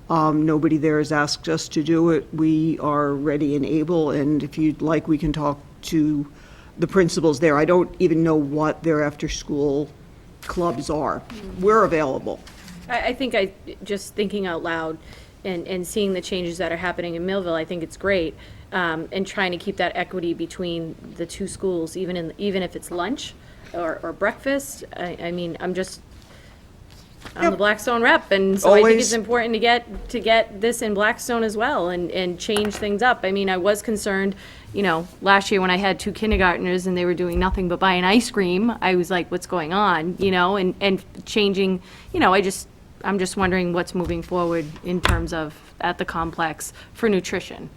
S14: Nobody there has asked us to do it. We are ready and able, and if you'd like, we can talk to the principals there. I don't even know what their after-school clubs are. We're available.
S8: I think just thinking out loud and seeing the changes that are happening in Millville, I think it's great. And trying to keep that equity between the two schools, even if it's lunch or breakfast. I mean, I'm the Blackstone rep, and so I think it's important to get this in Blackstone as well and change things up. I mean, I was concerned, last year when I had 2 kindergartners and they were doing nothing but buying ice cream, I was like, what's going on, and changing, I'm just wondering what's moving forward in terms of at the complex for nutrition.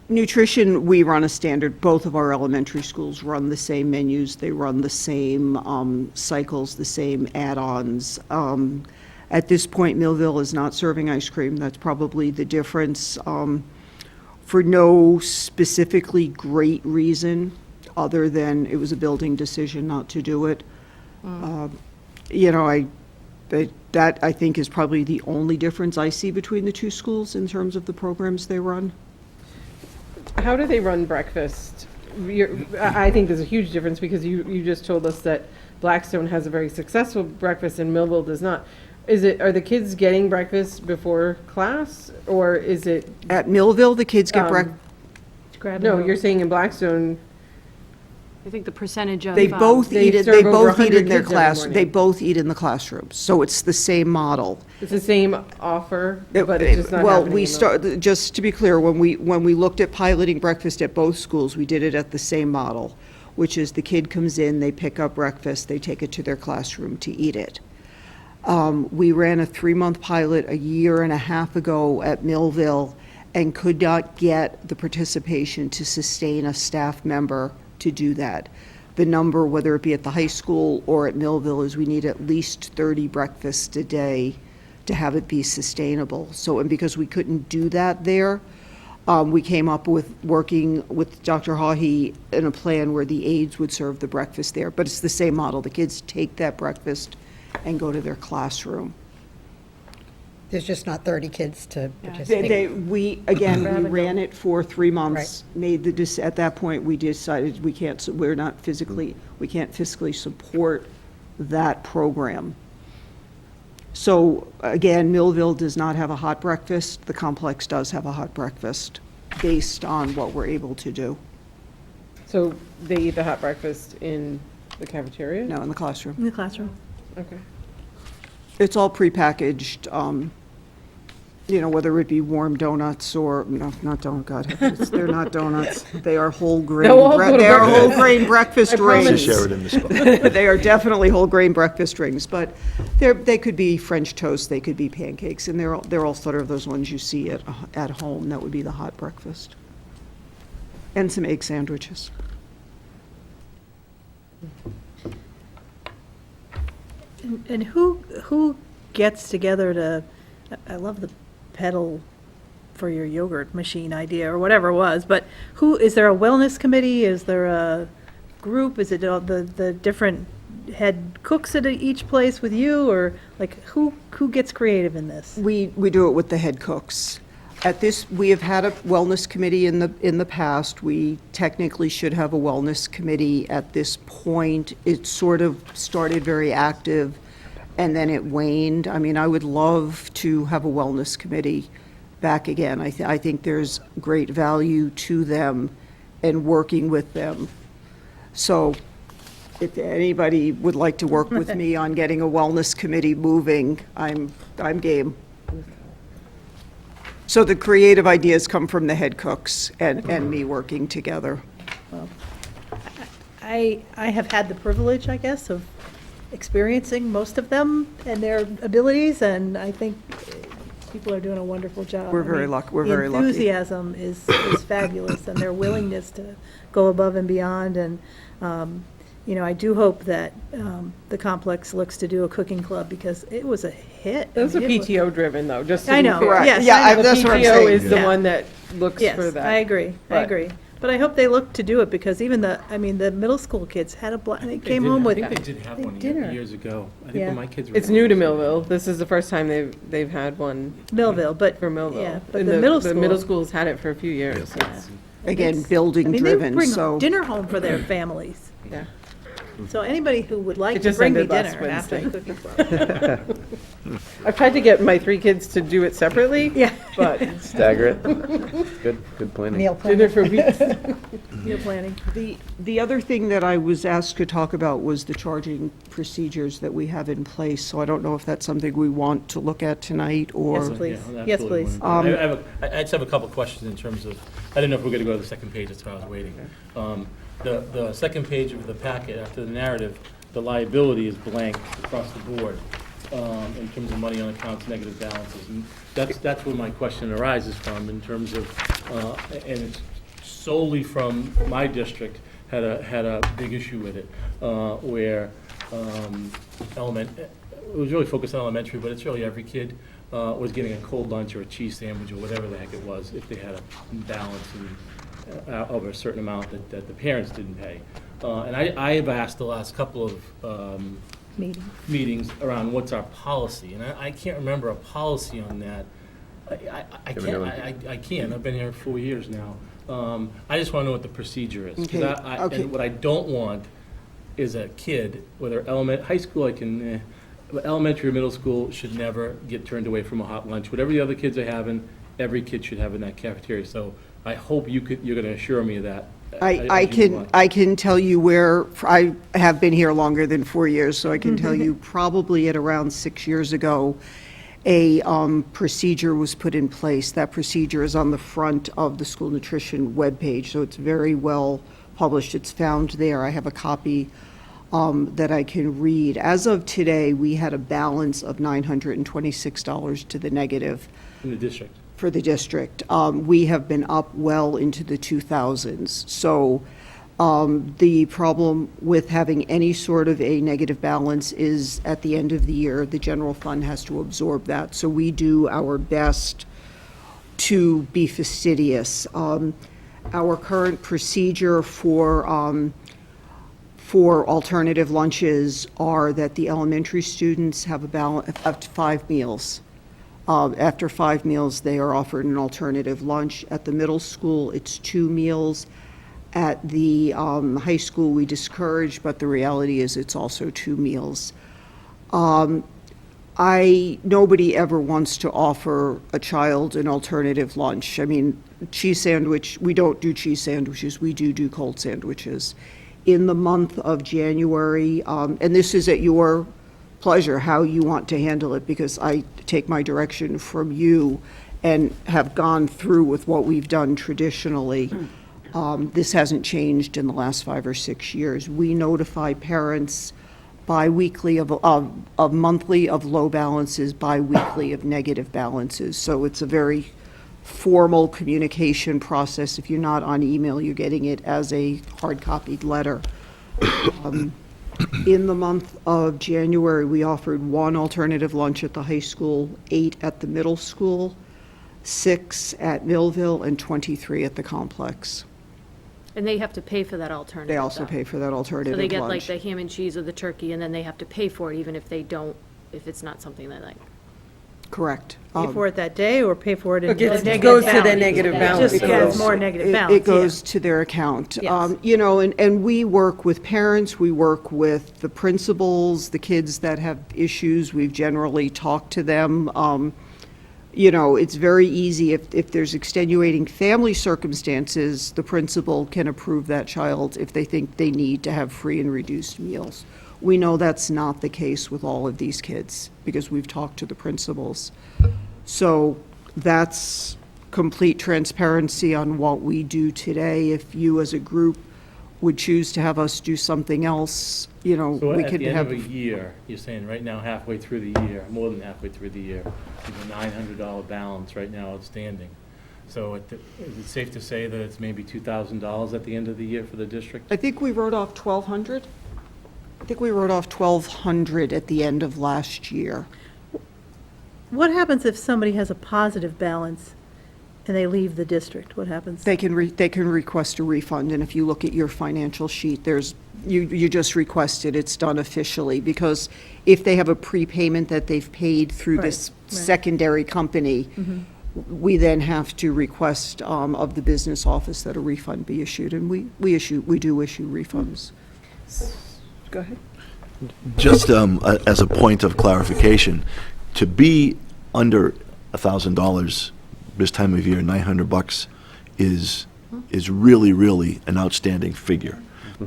S14: Nutrition, we run a standard. Both of our elementary schools run the same menus. They run the same cycles, the same add-ons. At this point, Millville is not serving ice cream. That's probably the difference. For no specifically great reason, other than it was a building decision not to do it. That I think is probably the only difference I see between the two schools in terms of the programs they run.
S1: How do they run breakfast? I think there's a huge difference because you just told us that Blackstone has a very successful breakfast and Millville does not. Are the kids getting breakfast before class, or is it?
S14: At Millville, the kids get breakfast.
S1: No, you're saying in Blackstone.
S8: I think the percentage of.
S14: They both eat in their
S1: class.
S14: They both eat in the classrooms, so it's the same model.
S1: It's the same offer, but it's just not happening.
S14: Just to be clear, when we looked at piloting breakfast at both schools, we did it at the same model, which is the kid comes in, they pick up breakfast, they take it to their classroom to eat it. We ran a 3-month pilot a year and a half ago at Millville and could not get the participation to sustain a staff member to do that. The number, whether it be at the high school or at Millville, is we need at least 30 breakfasts a day to have it be sustainable. So, and because we couldn't do that there, we came up with working with Dr. Haughey in a plan where the aides would serve the breakfast there. But it's the same model. The kids take that breakfast and go to their classroom.
S10: There's just not 30 kids to participate.
S14: We ran it for 3 months. Right. At that point, we decided we can't fiscally support that program. So again, Millville does not have a hot breakfast. The complex does have a hot breakfast based on what we're able to do.
S1: So they eat the hot breakfast in the cafeteria?
S14: No, in the classroom.
S4: In the classroom.
S1: Okay.
S14: It's all prepackaged, whether it be warm donuts or, no, not donut, God heavens, they're not donuts. They are whole grain. They are whole grain breakfast rings.
S2: Share it in the spot.
S14: They are definitely whole grain breakfast rings, but they could be French toast, they could be pancakes, and they're all sort of those ones you see at home. That would be the hot breakfast. And some egg sandwiches.
S4: And who gets together to, I love the pedal for your yogurt machine idea or whatever it was, but is there a wellness committee? Is there a group? Is it the different head cooks at each place with you, or like who gets creative in this?
S14: We do it with the head cooks. We have had a wellness committee in the past. We technically should have a wellness committee at this point. It sort of started very active and then it waned. I mean, I would love to have a wellness committee back again. I think there's great value to them and working with them. So if anybody would like to work with me on getting a wellness committee moving, I'm game. So the creative ideas come from the head cooks and me working together.
S4: Well, I have had the privilege, I guess, of experiencing most of them and their abilities, and I think people are doing a wonderful job.
S14: We're very lucky.
S4: The enthusiasm is fabulous, and their willingness to go above and beyond, and you know, I do hope that the complex looks to do a cooking club, because it was a hit.
S1: It was a
S4: I mean,
S1: PTO driven though, just to
S4: I
S1: be
S4: know,
S1: fair.
S4: yes,
S14: Yeah,
S4: I know.
S14: that's what I'm
S1: PTO
S14: saying.
S1: is the
S4: Yeah.
S1: one that looks
S4: Yes,
S1: for that.
S4: I agree, But I hope they look to do it, because even the middle school kids had they came home with.
S13: I think they did have one
S4: dinner.
S13: years ago. I think
S4: Yeah.
S13: when my kids were.
S1: It's new to Millville. This is the first time they've had one
S4: Millville, but,
S1: for Millville.
S4: yeah, but
S1: And
S4: the middle
S1: The middle
S4: school,
S1: school's had it for a few years.
S2: Yes.
S1: It's-
S14: Again,
S4: I mean,
S14: building
S4: they
S14: driven,
S4: bring
S14: so.
S4: dinner home for their families.
S1: Yeah.
S4: So anybody who would like
S1: It
S4: to
S1: just
S4: bring me
S1: ended last
S4: dinner after the
S1: Wednesday.
S4: cooking club.
S1: I've tried to get my 3 kids to do it separately.
S4: Yeah.
S1: But
S7: Stagger it. Good planning.
S10: Meal
S1: dinner
S10: plan.
S1: for weeks.
S4: Meal planning.
S14: The other thing that I was asked to talk about was the charging procedures that we have in place, so I don't know if that's something we want to look at tonight, or.
S4: Yes, please.
S13: Yeah,
S4: Yes,
S13: absolutely.
S4: please.
S13: I just have a couple of questions in terms of, I didn't know if we were going to go to the second page, that's why I was waiting. The second page of the packet, after the narrative, the liability is blank across the board in terms of money on accounts, negative balances. And that's where my question arises from, in terms of, and it's solely from my district, had a big issue with it, where it was really focused on elementary, but it's really every kid was getting a cold lunch or a cheese sandwich or whatever the heck it was, if they had a balance of a certain amount that the parents didn't pay. And I have asked the last couple of meetings around what's our policy, and I can't remember a policy on that. I can't, I've been here 4 years now. I just want to know what the procedure is. 'Cause
S14: Okay, okay.
S13: And what I don't want is a kid, whether high school, but elementary or middle school should never get turned away from a hot lunch. Whatever the other kids are having, every kid should have in that cafeteria. So I hope you're going to assure me of that.
S14: I can tell you where, I have been here longer than 4 years, so I can tell you probably at around 6 years ago, a procedure was put in place. That procedure is on the front of the school nutrition webpage, so it's very well published. It's found there. I have a copy that I can read. As of today, we had a balance of $926 to the negative.
S13: In the district.
S14: For the district. We have been up well into the 2000s. So the problem with having any sort of a negative balance is at the end of the year, the general fund has to absorb that. So we do our best to be fastidious. Our current procedure for alternative lunches are that the elementary students have a balance up to 5 meals. After 5 meals, they are offered an alternative lunch. At the middle school, it's 2 meals. At the high school, we discourage, but the reality is it's also 2 meals. Nobody ever wants to offer a child an alternative lunch. I mean, cheese sandwich, we don't do cheese sandwiches, we do cold sandwiches. In the month of January, and this is at your pleasure, how you want to handle it, because I take my direction from you and have gone through with what we've done traditionally. This hasn't changed in the last 5 or 6 years. We notify parents bi-weekly of monthly of low balances, bi-weekly of negative balances. So it's a very formal communication process. If you're not on email, you're getting it as a hard-copied letter. In the month of January, we offered 1 alternative lunch at the high school, 8 at the middle school, 6 at Millville, and 23 at the complex.
S8: And they have to pay for that alternative.
S14: They also
S8: though.
S14: pay for that alternative
S8: So they get like
S14: lunch.
S8: the ham and cheese or the turkey, and then they have to pay for it even if they don't, if it's not something they like.
S14: Correct.
S4: Pay for it that day, or pay for it in
S1: Okay,
S4: the
S1: it
S4: negative
S1: goes to
S4: balance?
S1: their negative balance.
S4: Just has more negative
S14: It
S4: balance,
S14: goes to their account.
S4: Yes.
S14: You know, and we work with parents, we work with the principals, the kids that have issues, we've generally talked to them. You know, it's very easy, if there's extenuating family circumstances, the principal can approve that child if they think they need to have free and reduced meals. We know that's not the case with all of these kids, because we've talked to the principals. So that's complete transparency on what we do today. If you as a group would choose to have us do something else, you know,
S13: So
S14: we
S13: at
S14: could
S13: the end
S14: have.
S13: of a year, you're saying right now, halfway through the year, more than halfway through the year, there's a $900 balance right now outstanding. So is it safe to say that it's maybe $2,000 at the end of the year for the district?
S14: I think we wrote off 1,200. think we wrote off 1,200 at the end of last year.
S4: What happens if somebody has a positive balance and they leave the district? What happens?
S14: They can request a refund, and if you look at your financial sheet, you just requested, it's done officially, because if they have a prepayment that they've paid through this
S4: Right.
S14: secondary company, we then have to request of the business office that a refund be issued, and we do issue refunds. Go ahead.
S2: Just as a point of clarification, to be under $1,000 this time of year, $900 is really, really an outstanding figure.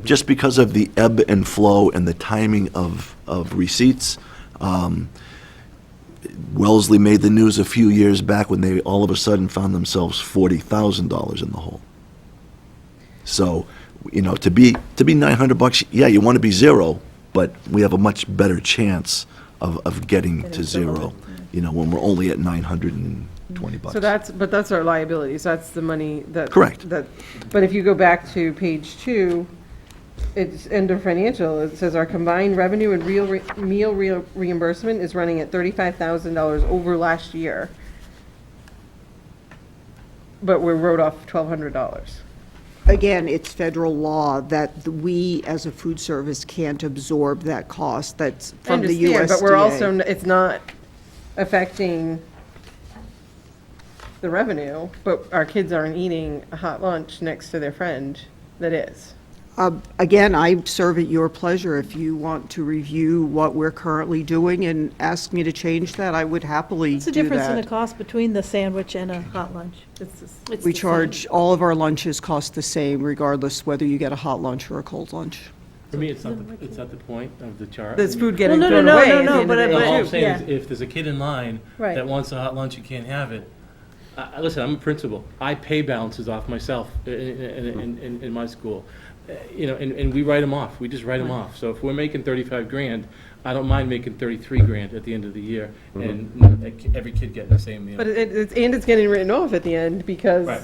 S2: Just because of the ebb and flow and the timing of receipts. Wellesley made the news a few years back when they all of a sudden found themselves $40,000 in the hole. So, to be $900, yeah, you want to be zero, but we have a much better chance of getting to zero, when we're only at $920.
S1: So that's our liabilities, that's the money that.
S2: Correct.
S1: But if you go back to page 2, it's under financial, it says our combined revenue and meal reimbursement is running at $35,000 over last year. But we wrote off $1,200.
S14: Again, it's federal law that we, as a food service, can't absorb that cost that's from the USDA.
S1: I understand, but we're also, it's not affecting the revenue, but our kids aren't eating a hot lunch next to their friend that is.
S14: Again, I serve at your pleasure. If you want to review what we're currently doing and ask me to change that, I would happily
S4: What's the
S14: do
S4: difference in the
S14: that.
S4: cost between the sandwich and a hot lunch?
S14: We charge, all of our lunches cost the same regardless whether you get a hot lunch or a cold lunch.
S13: For me, it's not the point of the chart.
S1: There's food
S4: Well,
S1: getting
S4: no,
S1: thrown
S4: no,
S1: away
S4: no,
S1: at the
S4: no,
S1: end
S4: but
S1: of the
S4: I-
S1: day.
S13: All I'm saying
S4: Yeah.
S13: is, if there's a kid in line
S4: Right.
S13: that wants a hot lunch, you can't have it. Listen, I'm a principal. I pay balances off myself in my school. And we write them off. We just write them off. So if we're making 35 grand, I don't mind making 33 grand at the end of the year, and every kid getting the same meal.
S1: But it's getting written off at the end because.
S13: Right.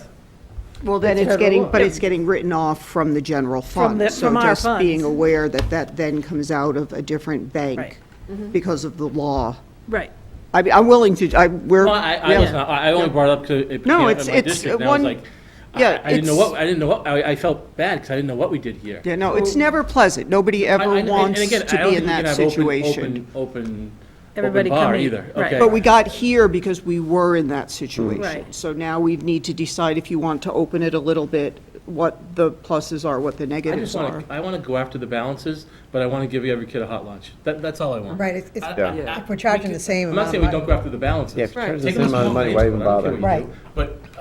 S14: Well, then
S1: It's
S14: it's
S1: federal law.
S14: it's getting written off from the general fund.
S4: from our
S14: So just being
S4: funds.
S14: aware that then comes out of a different bank because of the law.
S4: Right.
S14: I mean, I'm willing to, we're.
S13: Well, I only brought it up because it
S14: No,
S13: came up
S14: it's-
S13: in my
S14: it's
S13: district, and I was
S14: one-
S13: like,
S14: yeah,
S13: I didn't know what, I felt bad because I didn't know what we did here.
S14: Yeah, no, it's never pleasant. Nobody ever
S13: And
S14: wants
S13: again,
S14: to
S13: I don't
S14: be in
S13: think we can
S14: that
S13: have open-
S14: situation.
S13: Open
S4: Everybody
S13: bar
S4: coming,
S13: either,
S4: right.
S13: okay.
S14: But we got here because we were in that situation.
S4: Right.
S14: So now we need to decide if you want to open it a little bit, what the pluses are, what the
S13: I just
S14: negatives are.
S13: want to go after the balances, but I want to give every kid a hot lunch. That's all I want.
S10: Right,
S14: Yeah.
S10: if we're charging the same
S13: I'm not
S10: amount
S13: saying
S10: of
S13: we don't
S10: money.
S13: go after the balances.
S7: Yeah, if you're charging the
S13: Take
S7: same
S13: them
S7: amount of
S13: small
S7: money, why
S13: things,
S7: even
S13: but I don't
S7: bother?
S13: care what you
S10: Right.
S13: do.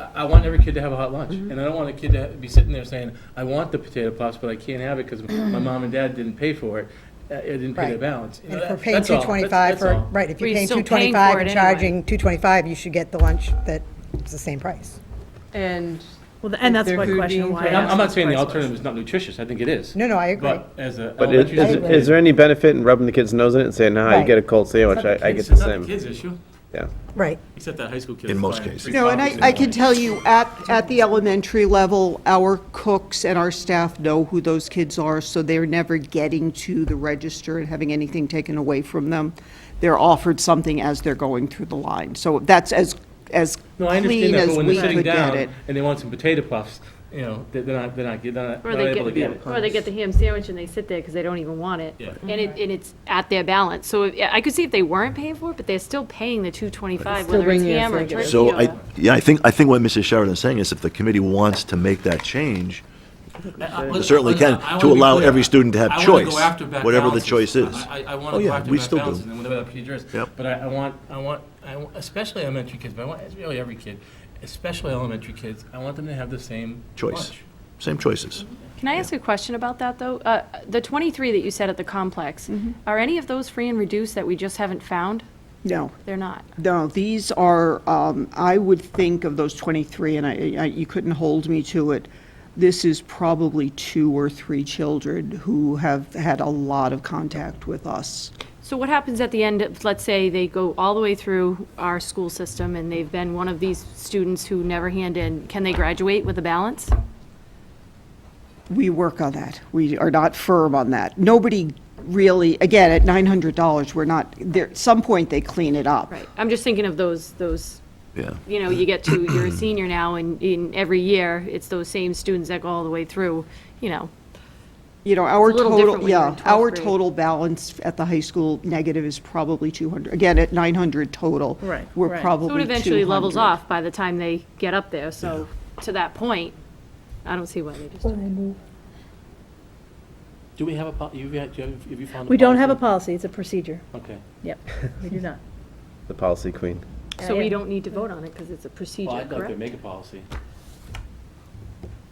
S13: But I want every kid to have a hot lunch, and I don't want a kid to be sitting there saying, I want the potato puffs, but I can't have it because my mom and dad didn't pay for it. It didn't pay their
S10: Right.
S13: balance. You know,
S10: And if we're
S13: that-
S10: paying
S13: that's all.
S10: $2.25
S13: That's
S10: for,
S13: all.
S10: right, if
S8: Well,
S10: you're
S8: you're
S10: paying
S8: still paying
S10: $2.25
S8: for it
S10: and
S8: anyway.
S10: charging $2.25, you should get the lunch that's the same price.
S1: And.
S4: Well, and that's
S1: Their
S4: my
S1: food
S4: question,
S1: being
S4: why.
S1: paid.
S4: I
S13: I'm
S4: asked
S13: not
S4: what
S13: saying the
S4: price was.
S13: alternative is not nutritious. I think it is.
S10: No, no, I agree.
S13: But as a
S7: But
S13: elementary
S10: is-
S13: student-
S7: is there any benefit in rubbing the kid's nose in it and saying, no, you
S10: Right.
S7: get a cold sandwich,
S13: It's not
S7: I
S13: the
S7: get
S13: kids-
S7: the
S13: It's not
S7: same?
S13: the kids' issue,
S7: Yeah.
S10: Right.
S13: except that high school kids.
S2: In most
S13: buy
S2: cases.
S13: free
S14: No, and
S13: coffees
S14: I
S13: and
S14: can
S13: all
S14: tell you, at the elementary level, our cooks and our staff know who those kids are, so they're never getting to the register and having anything taken away from them. They're offered something as they're going through the line. So that's as
S13: No, I
S14: clean
S13: understand that,
S14: as
S13: but when
S14: we
S13: they're sitting
S14: could get
S13: down
S14: it.
S13: and they want some potato puffs, they're not
S8: Or
S13: able to get it.
S8: Or they get the ham sandwich and they sit there because they don't even want it.
S13: Yeah.
S8: And it's at their balance. So I could see if they weren't paying for it, but they're still paying the $2.25,
S1: Still
S8: whether it's
S1: bringing us
S8: ham or
S1: regular.
S8: turkey.
S2: So
S8: or-
S2: I think what Mrs. Sheridan is saying is if the committee wants to make that change,
S13: Listen,
S2: certainly
S13: listen,
S2: can,
S13: I wanna
S2: to
S13: be
S2: allow
S13: clear.
S2: every student to have
S13: I wanna
S2: choice,
S13: go after back
S2: whatever the
S13: balances.
S2: choice is.
S13: I want
S2: Oh,
S13: to
S2: yeah,
S13: go after
S2: we
S13: back
S2: still do.
S13: balances and whatever that procedure is.
S2: Yep.
S13: But I want, especially elementary kids, but I want, it's really every kid, especially elementary kids, I want them to have the same
S2: Choice.
S13: lunch.
S2: Same choices.
S8: Can I ask a question about that, though? The 23 that you said at the complex,
S14: Mm-hmm.
S8: are any of those free and reduced that we just haven't found?
S14: No.
S8: They're not.
S14: No, these are, I would think of those 23, and you couldn't hold me to it. This is probably 2 or 3 children who have had a lot of contact with us.
S8: So what happens at the end, of, let's say they go all the way through our school system and they've been one of these students who never hand in, can they graduate with a balance?
S14: We work on that. We are not firm on that. Nobody really, again, at $900, we're not, there, at some point they clean it up.
S8: Right, I'm just thinking of those,
S2: Yeah.
S8: you know, you get to, you're a senior now, and in every year, it's those same students that go all the way through, you know.
S14: You know, our
S8: It's a little different
S14: total,
S8: when you're
S14: yeah,
S8: in 12th
S14: our
S8: grade.
S14: total balance at the high school negative is probably 200. Again, at 900 total.
S4: Right,
S14: We're
S4: right.
S14: probably
S8: So it eventually levels
S14: 200.
S8: off by the time they get up there, so to that point, I don't see why they just don't.
S13: Do we have have you found a
S4: We don't have a
S13: policy?
S4: policy, it's a procedure.
S13: Okay.
S4: Yep, we do not.
S7: The policy queen.
S8: So
S4: Yeah.
S8: we don't need to vote on it, because it's a procedure,
S13: Well, I'd like to
S8: correct?
S13: make a policy.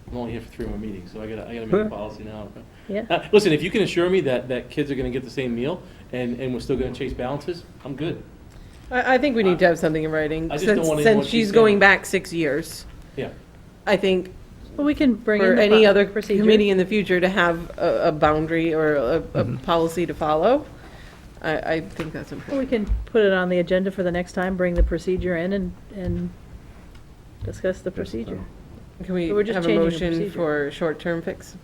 S13: I'm only here for 3 more meetings, so I gotta make a policy now.
S4: Yeah.
S13: Listen, if you can assure me that kids are gonna get the same meal, and we're still gonna chase balances, I'm good.
S1: I think we need to have something in writing,
S13: I just don't
S1: since,
S13: want anyone
S1: since she's
S13: to
S1: going
S13: say-
S1: back 6 years.
S13: Yeah.
S1: I think
S4: Well, we can bring in
S1: for
S4: the
S1: any other
S4: procedure.
S1: committee in the future to have a boundary or a policy to follow, I think that's
S4: Well,
S1: important.
S4: we can put it on the agenda for the next time, bring the procedure in and discuss the procedure.
S1: Can we
S4: But we're just
S1: have a
S4: changing the
S1: motion
S4: procedure.
S1: for short-term fix?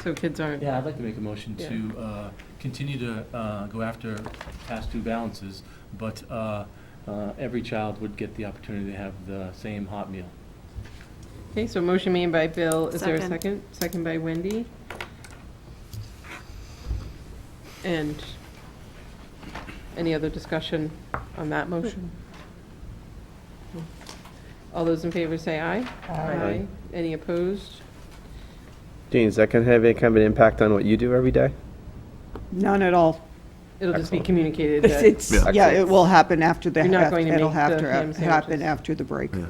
S1: So kids aren't.
S13: Yeah, I'd like to make a motion
S1: Yeah.
S13: to continue to go after past due balances, but every child would get the opportunity to have the same hot meal.
S1: Okay, so motion made by Bill, is there a
S8: Second.
S1: second? Second by Wendy. And any other discussion on that motion? All those in favor say aye.
S7: Aye.
S1: Any opposed?
S7: Jean, is that going to have any kind of an impact on what you do every day?
S14: None at all.
S1: It'll just be
S7: Excellent.
S1: communicated that.
S14: It's,
S2: Yeah.
S14: yeah, it will happen after the,
S1: You're not going to
S14: it'll
S1: make
S14: have
S1: the
S14: to
S1: ham
S14: happen
S1: sandwiches.
S14: after the break.
S2: Yeah.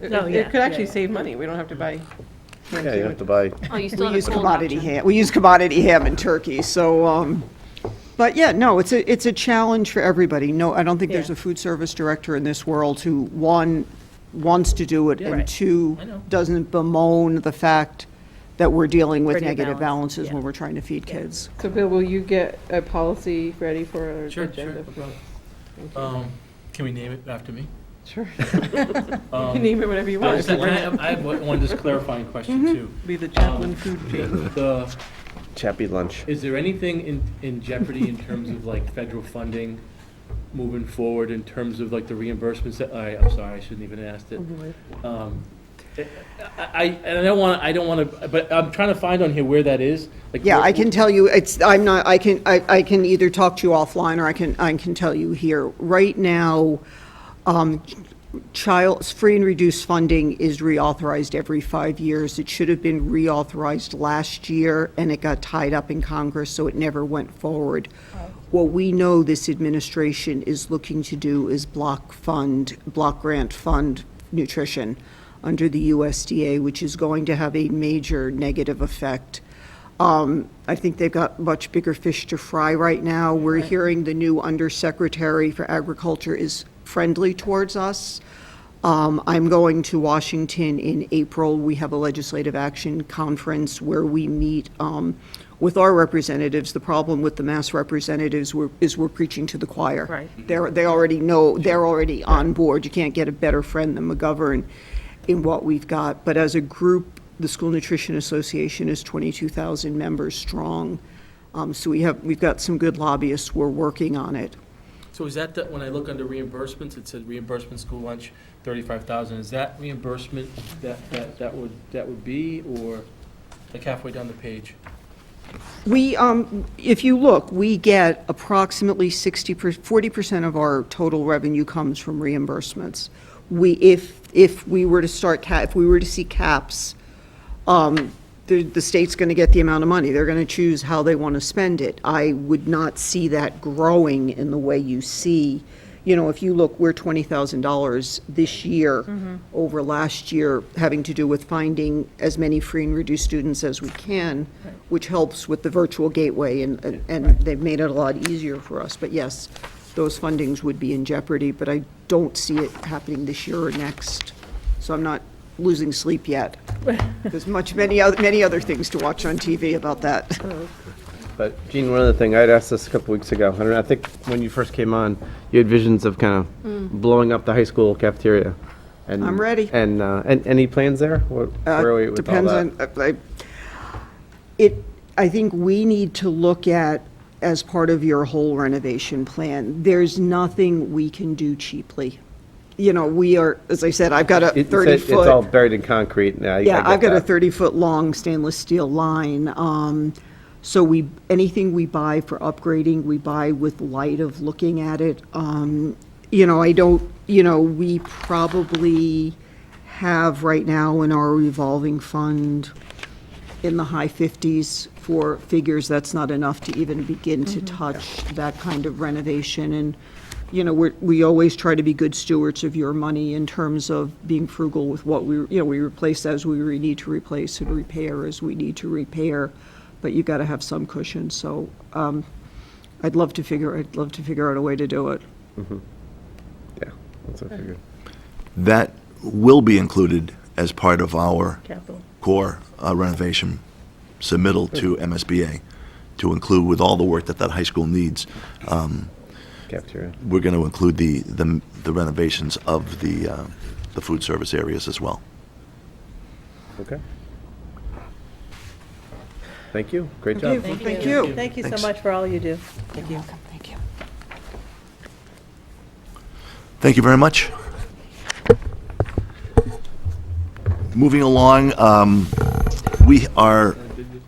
S1: It
S4: No,
S1: it
S4: yeah,
S1: could actually
S4: yeah.
S1: save money, we don't have to buy. ham
S7: Yeah, you have
S1: sandwiches.
S7: to buy.
S8: Oh, you still
S14: We
S8: have a
S14: use
S8: cold
S14: commodity
S8: option.
S14: ham, we use commodity ham and turkey, so, but yeah, no, it's a challenge for everybody. No, I don't think there's
S4: Yeah.
S14: a food service director in this world who, one, wants to do it,
S13: Yeah.
S14: and
S4: Right.
S14: two,
S13: I know.
S14: doesn't bemoan the fact that we're dealing with
S4: Ready to
S14: negative
S4: balance,
S14: balances
S4: yeah.
S14: when we're trying to feed kids.
S1: So Bill, will you get a policy ready for our
S13: Sure,
S1: agenda?
S13: no problem.
S1: Thank you.
S13: Can we name it after me?
S1: Sure. You can name it whatever you
S13: I
S1: want.
S13: just have- I have one just clarifying question, too.
S1: Be the chaplain food chain.
S13: The,
S7: Chappy lunch.
S13: is there anything in jeopardy in terms of like federal funding moving forward in terms of like the reimbursements that, I'm sorry, I shouldn't even asked it. I don't want to, but I'm trying to find on here where that is. Like,
S14: Yeah,
S13: where-
S14: I can tell you, I can either talk to you offline, or I can tell you here. Right now, free and reduced funding is reauthorized every 5 years. It should have been reauthorized last year, and it got tied up in Congress, so it never went forward. What we know this administration is looking to do is block grant fund nutrition under the USDA, which is going to have a major negative effect. I think they've got much bigger fish to fry right now. We're hearing the new Undersecretary for Agriculture is friendly towards us. I'm going to Washington in April. We have a legislative action conference where we meet with our representatives. The problem with the Mass representatives is we're preaching to the choir.
S4: Right.
S14: They already know, they're already on board. You can't get a better friend than McGovern in what we've got. But as a group, the School Nutrition Association is 22,000 members strong. So we've got some good lobbyists. We're working on it.
S13: So is that, when I look under reimbursements, it said reimbursement school lunch, 35,000. Is that reimbursement that would be, or like halfway down the page?
S14: We, if you look, we get approximately 40% of our total revenue comes from reimbursements. If we were to if we were to see caps, the state's going to get the amount of money. They're going to choose how they want to spend it. I would not see that growing in the way you see. You know, if you look, we're $20,000 this year over last year, having to do with finding as many free and reduced students as we can, which helps with the virtual gateway, and they've made it a lot easier for us. But yes, those fundings would be in jeopardy, but I don't see it happening this year or next. So I'm not losing sleep yet. There's many other things to watch on TV about that.
S7: But Gene, one other thing, I'd asked this a couple weeks ago, and I think when you first came on, you had visions of kind of blowing up the high school cafeteria. And
S14: I'm ready.
S7: And any plans there? Where are we with all
S14: Depends
S7: that?
S14: on, I think we need to look at as part of your whole renovation plan. There's nothing we can do cheaply. You know, we are, as I said, I've got a
S7: It's
S14: 30-foot.
S7: it's all buried in concrete. Yeah,
S14: Yeah, I've got a
S7: that.
S14: 30-foot long stainless steel line. So anything we buy for upgrading, we buy with light of looking at it. We probably have right now in our revolving fund in the high 50s for figures. That's not enough to even begin to touch that kind of renovation. And, we always try to be good stewards of your money in terms of being frugal with what we replace as we need to replace and repair as we need to repair. But you got to have some cushion. So I'd love to figure out a way to do it.
S7: Yeah, that's what I figured.
S2: That will be included as part of our
S4: Capital.
S2: core renovation submittal to MSBA, to include with all the work that high school needs.
S7: Cafeteria.
S2: We're going to include the renovations of the food service areas as well.
S7: Okay. Thank you. Great
S14: Okay,
S7: job.
S14: well, thank you.
S4: Thank you so
S2: Thanks.
S4: much for all you do.
S14: Thank you. Thank you.
S2: Thank you very much. Moving along, we are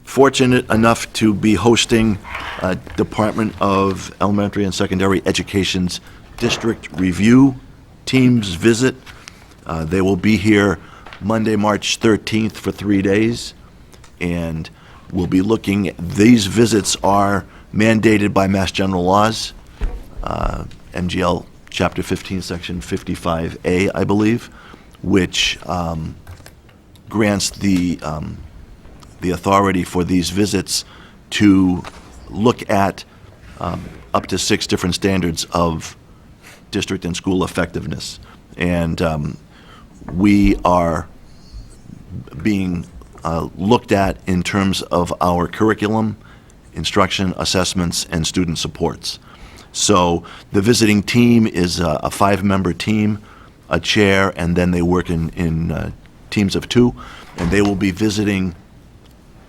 S2: fortunate enough to be hosting Department of Elementary and Secondary Education's District Review Team's visit. They will be here Monday, March 13th for 3 days, and we'll be these visits are mandated by Mass General Laws, MGL Chapter 15, Section 55A, I believe, which grants the authority for these visits to look at up to 6 different standards of district and school effectiveness. And we are being looked at in terms of our curriculum, instruction, assessments, and student supports. So the visiting team is a 5-member team, a chair, and then they work in teams of 2, and they will be visiting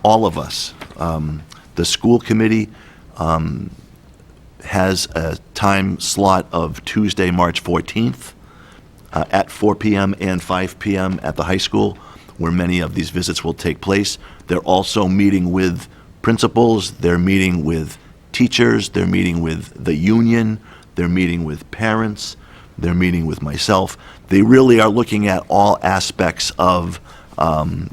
S2: all of us. The school committee has a time slot of Tuesday, March 14th at 4 p.m. and 5 p.m. at the high school, where many of these visits will take place. They're also meeting with principals, they're meeting with teachers, they're meeting with the union, they're meeting with parents, they're meeting with myself. They really are looking at all aspects of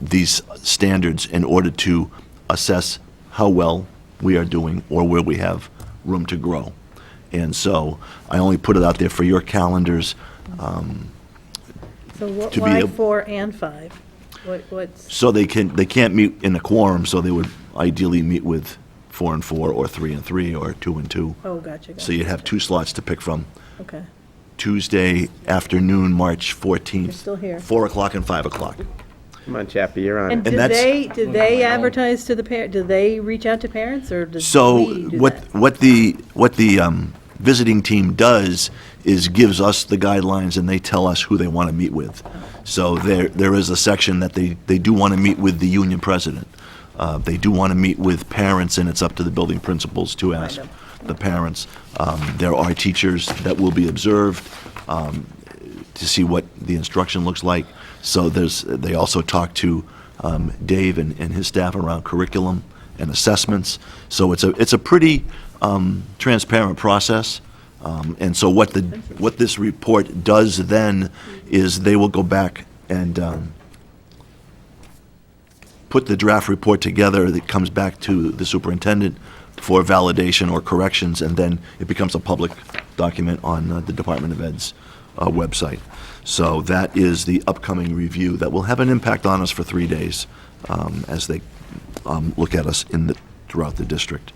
S2: these standards in order to assess how well we are doing or where we have room to grow. And so I only put it out there for your calendars.
S4: So
S2: To be
S4: why
S2: able-
S4: 4 and 5? What's,
S2: So they can't meet in a quorum, so they would ideally meet with 4 and 4, or 3 and 3, or 2 and 2.
S4: oh, gotcha.
S2: So you'd have 2 slots to pick from.
S4: Okay.
S2: Tuesday afternoon, March 14th.
S4: You're still here.
S2: 4 o'clock and 5 o'clock.
S7: Come on, Chappie, you're on
S4: And
S7: it.
S4: did
S2: that's-
S4: they advertise to the parent, did they reach out to parents, or does
S2: So
S4: we do
S2: what
S4: that?
S2: what the visiting team does is gives us the guidelines, and they tell us who they want to meet with. So there is a section that they do want to meet with the union president. They do want to meet with parents, and it's up to the building principals to ask the parents. There are teachers that will be observed to see what the instruction looks like. So they also talk to Dave and his staff around curriculum and assessments. So it's a pretty transparent process. And so what this report does then is they will go back and put the draft report together that comes back to the superintendent for validation or corrections, and then it becomes a public document on the Department of Ed's website. So that is the upcoming review that will have an impact on us for 3 days as they look at us throughout the district.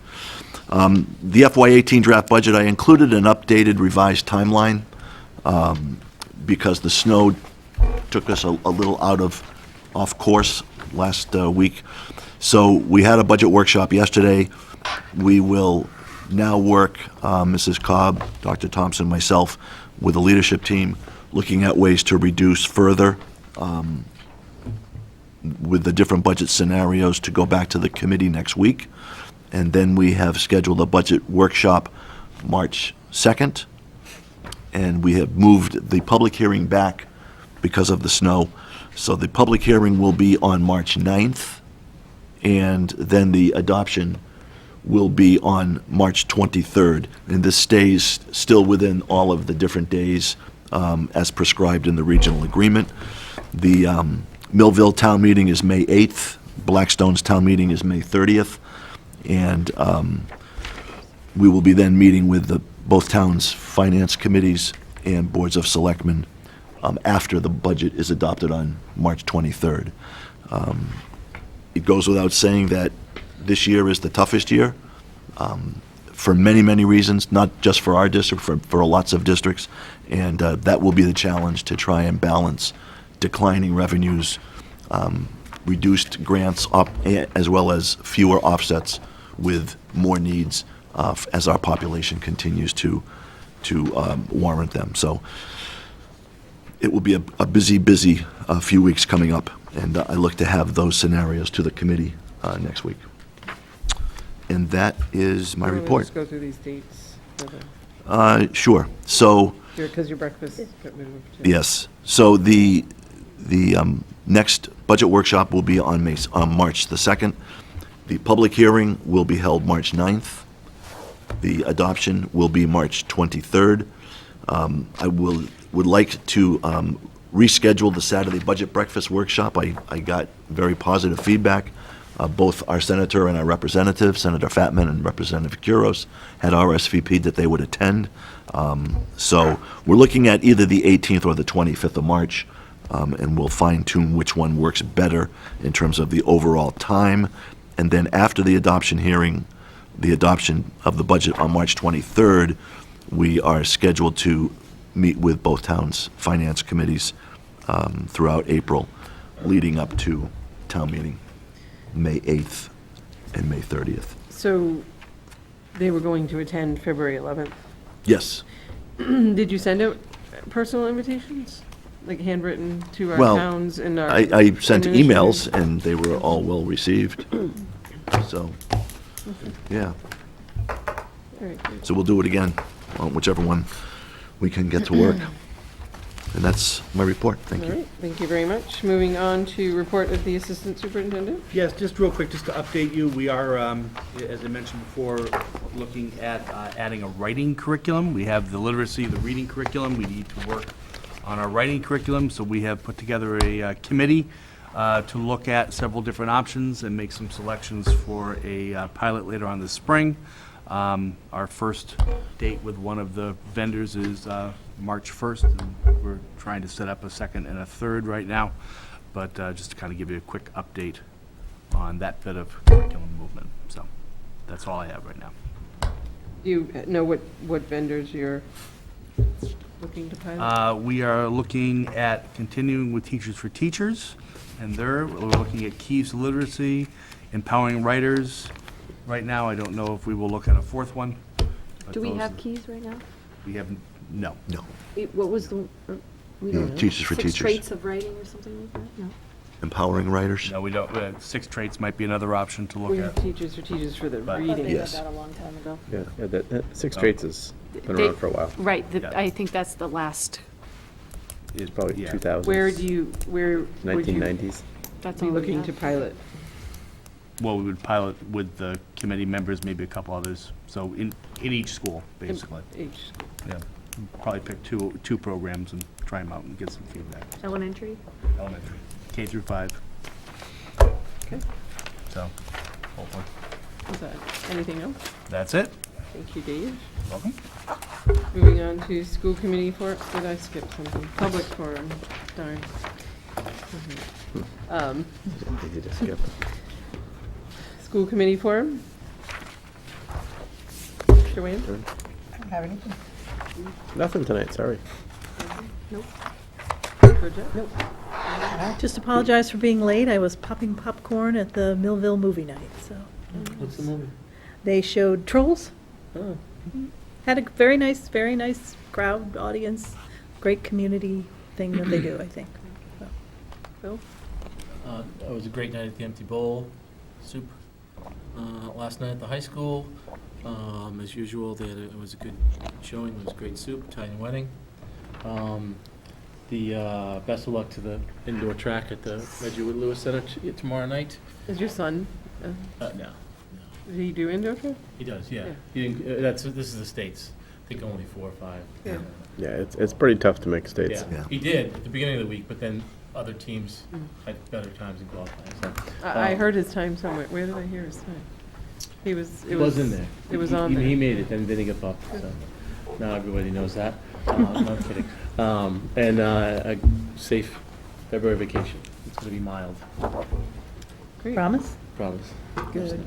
S2: The FY18 draft budget, I included an updated revised timeline because the snow took us a little off course last week. So we had a budget workshop yesterday. We will now work, Mrs. Cobb, Dr. Thompson, myself, with the leadership team, looking at ways to reduce further with the different budget scenarios to go back to the committee next week And then we have scheduled a budget workshop March 2nd. And we have moved the public hearing back because of the snow. So the public hearing will be on March 9th, and then the adoption will be on March 23rd. And this stays still within all of the different days as prescribed in the regional agreement. The Millville Town Meeting is May 8th. Blackstone's Town Meeting is May 30th. And we will be then meeting with both towns' finance committees and boards of selectmen after the budget is adopted on March 23rd. It goes without saying that this year is the toughest year for many, many reasons, not just for our district, for lots of districts. And that will be the challenge, to try and balance declining revenues, reduced grants up, as well as fewer offsets with more needs as our population continues to warrant them. So it will be a busy few weeks coming up, and I look to have those scenarios to the committee next week. And that is my report.
S1: Let's go through these dates. for the-
S2: Sure. So,
S1: Because your breakfast got moved. to-
S2: yes. So the next budget workshop will be on March the 2nd. The public hearing will be held March 9th. The adoption will be March 23rd. I would like to reschedule the Saturday budget breakfast workshop. I got very positive feedback. Both our senator and our representative, Senator Fatman and Representative Kuros, had RSVP'd that they would attend. So we're looking at either the 18th or the 25th of March, and we'll fine-tune which one works better in terms of the overall time. And then after the adoption hearing, the adoption of the budget on March 23rd, we are scheduled to meet with both towns' finance committees throughout April, leading up to town meeting, May 8th and May 30th.
S1: So they were going to attend February 11th.
S2: Yes.
S1: Did you send out personal invitations, like handwritten to our
S2: Well,
S1: towns and our?
S2: I sent
S1: administrators?
S2: emails, and they were all well-received. So, yeah.
S1: All right, good.
S2: So we'll do it again, on whichever one we can get to work. And that's my report. Thank
S1: All
S2: you.
S1: right, thank you very much. Moving on to report of the Assistant Superintendent.
S15: Yes, just real quick, just to update you, we are, as I mentioned before, looking at adding a writing curriculum. We have the literacy, the reading curriculum. We need to work on our writing curriculum, so we have put together a committee to look at several different options and make some selections for a pilot later on this spring. Our first date with one of the vendors is March 1st, and we're trying to set up a second and a third right now. But just to kind of give you a quick update on that bit of curriculum movement. So that's all I have right now.
S1: Do you know what vendors you're looking to pilot?
S15: We are looking at continuing with Teachers for Teachers, and we're looking at Keys to Literacy, Empowering Writers. Right now, I don't know if we will look at a fourth one. but
S8: Do we
S15: those
S8: have
S15: are-
S8: keys right now?
S15: We have, no.
S2: No.
S8: What was the, we don't know.
S2: Teachers for
S8: Six
S2: Teachers.
S8: traits of writing or something like that? No.
S2: Empowering writers?
S15: No, we don't. 6 traits might be another option to look
S1: We
S15: at.
S1: have teachers for the
S15: But-
S1: reading.
S2: Yes.
S8: That a long time ago.
S7: Yeah, that Six Traits has been
S8: They-
S7: around for a while.
S8: Right,
S15: Yeah.
S8: I think that's the last,
S7: It's probably
S15: Yeah.
S7: 2000s.
S1: Where would you
S7: 1990s.
S8: that's
S1: be
S8: all we
S1: looking
S8: have.
S1: to pilot?
S15: Well, we would pilot with the committee members, maybe a couple others. So in each school, basically.
S1: Each.
S15: Yeah. Probably pick two programs and try them out and get some feedback.
S8: Elementary?
S15: Elementary, K through 5.
S1: Okay.
S15: So, hopefully.
S1: Is that anything else?
S15: That's it.
S1: Thank you, Dave.
S15: Welcome.
S1: Moving on to school committee did I skip something? Public forum, darn.
S7: Easy to skip.
S1: School committee forum? Joanne?
S7: Nothing tonight, sorry.
S1: Georgette? Nope.
S4: Just apologize for being late. I was popping popcorn at the Millville movie night, so.
S13: What's the movie?
S4: They showed Trolls.
S1: Oh.
S4: Had a very nice crowd, audience, great community thing that they do, I think. So,
S1: Phil?
S13: It was a great night at the Empty Bowl. Soup. last night at the high school. As usual, it was a good showing, it was great soup, Italian wedding. The best of luck to the indoor track at the Reggie Wood Lewis Center tomorrow night.
S1: Is your son,
S13: No,
S1: did he do indoor track?
S13: he does, yeah.
S1: Yeah.
S13: He didn't, this is the States, I think only 4 or 5.
S1: Yeah.
S7: Yeah, it's pretty tough to make states.
S13: Yeah, he did at the beginning of the week, but then other teams had better times in qualifying, so.
S1: I heard his time somewhere. Where did I hear his time? It was
S13: in there.
S1: It was on there.
S13: He made it, then he got bumped, so now everybody knows that. No, I'm kidding. And a safe February vacation. It's gonna be mild,
S4: Promise?
S13: promise.
S1: Good.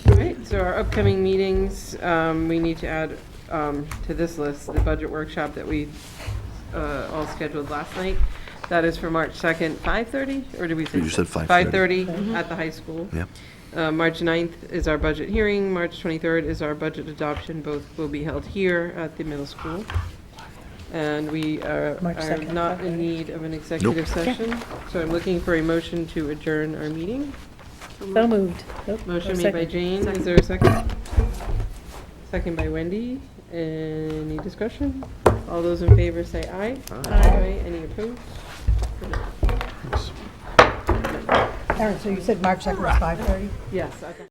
S1: All right, so our upcoming meetings, we need to add to this list, the budget workshop that we all scheduled last night. That is for March 2nd, 5:30, or did we say?
S2: You said 5:30.
S1: 5:30 at the high school.
S2: Yeah.
S1: March 9th is our budget hearing. March 23rd is our budget adoption. Both will be held here at the middle school. And we are
S4: March 2nd,
S1: not in need of an executive session. So I'm looking for a motion to adjourn our meeting.
S4: So moved.
S1: Motion made by Jane. Is there a second? Second by Wendy. Any discussion? All those in favor say aye. Aye. Any opposed?
S10: Aaron, so you said March 2nd was 5:30?
S1: Yes. Okay.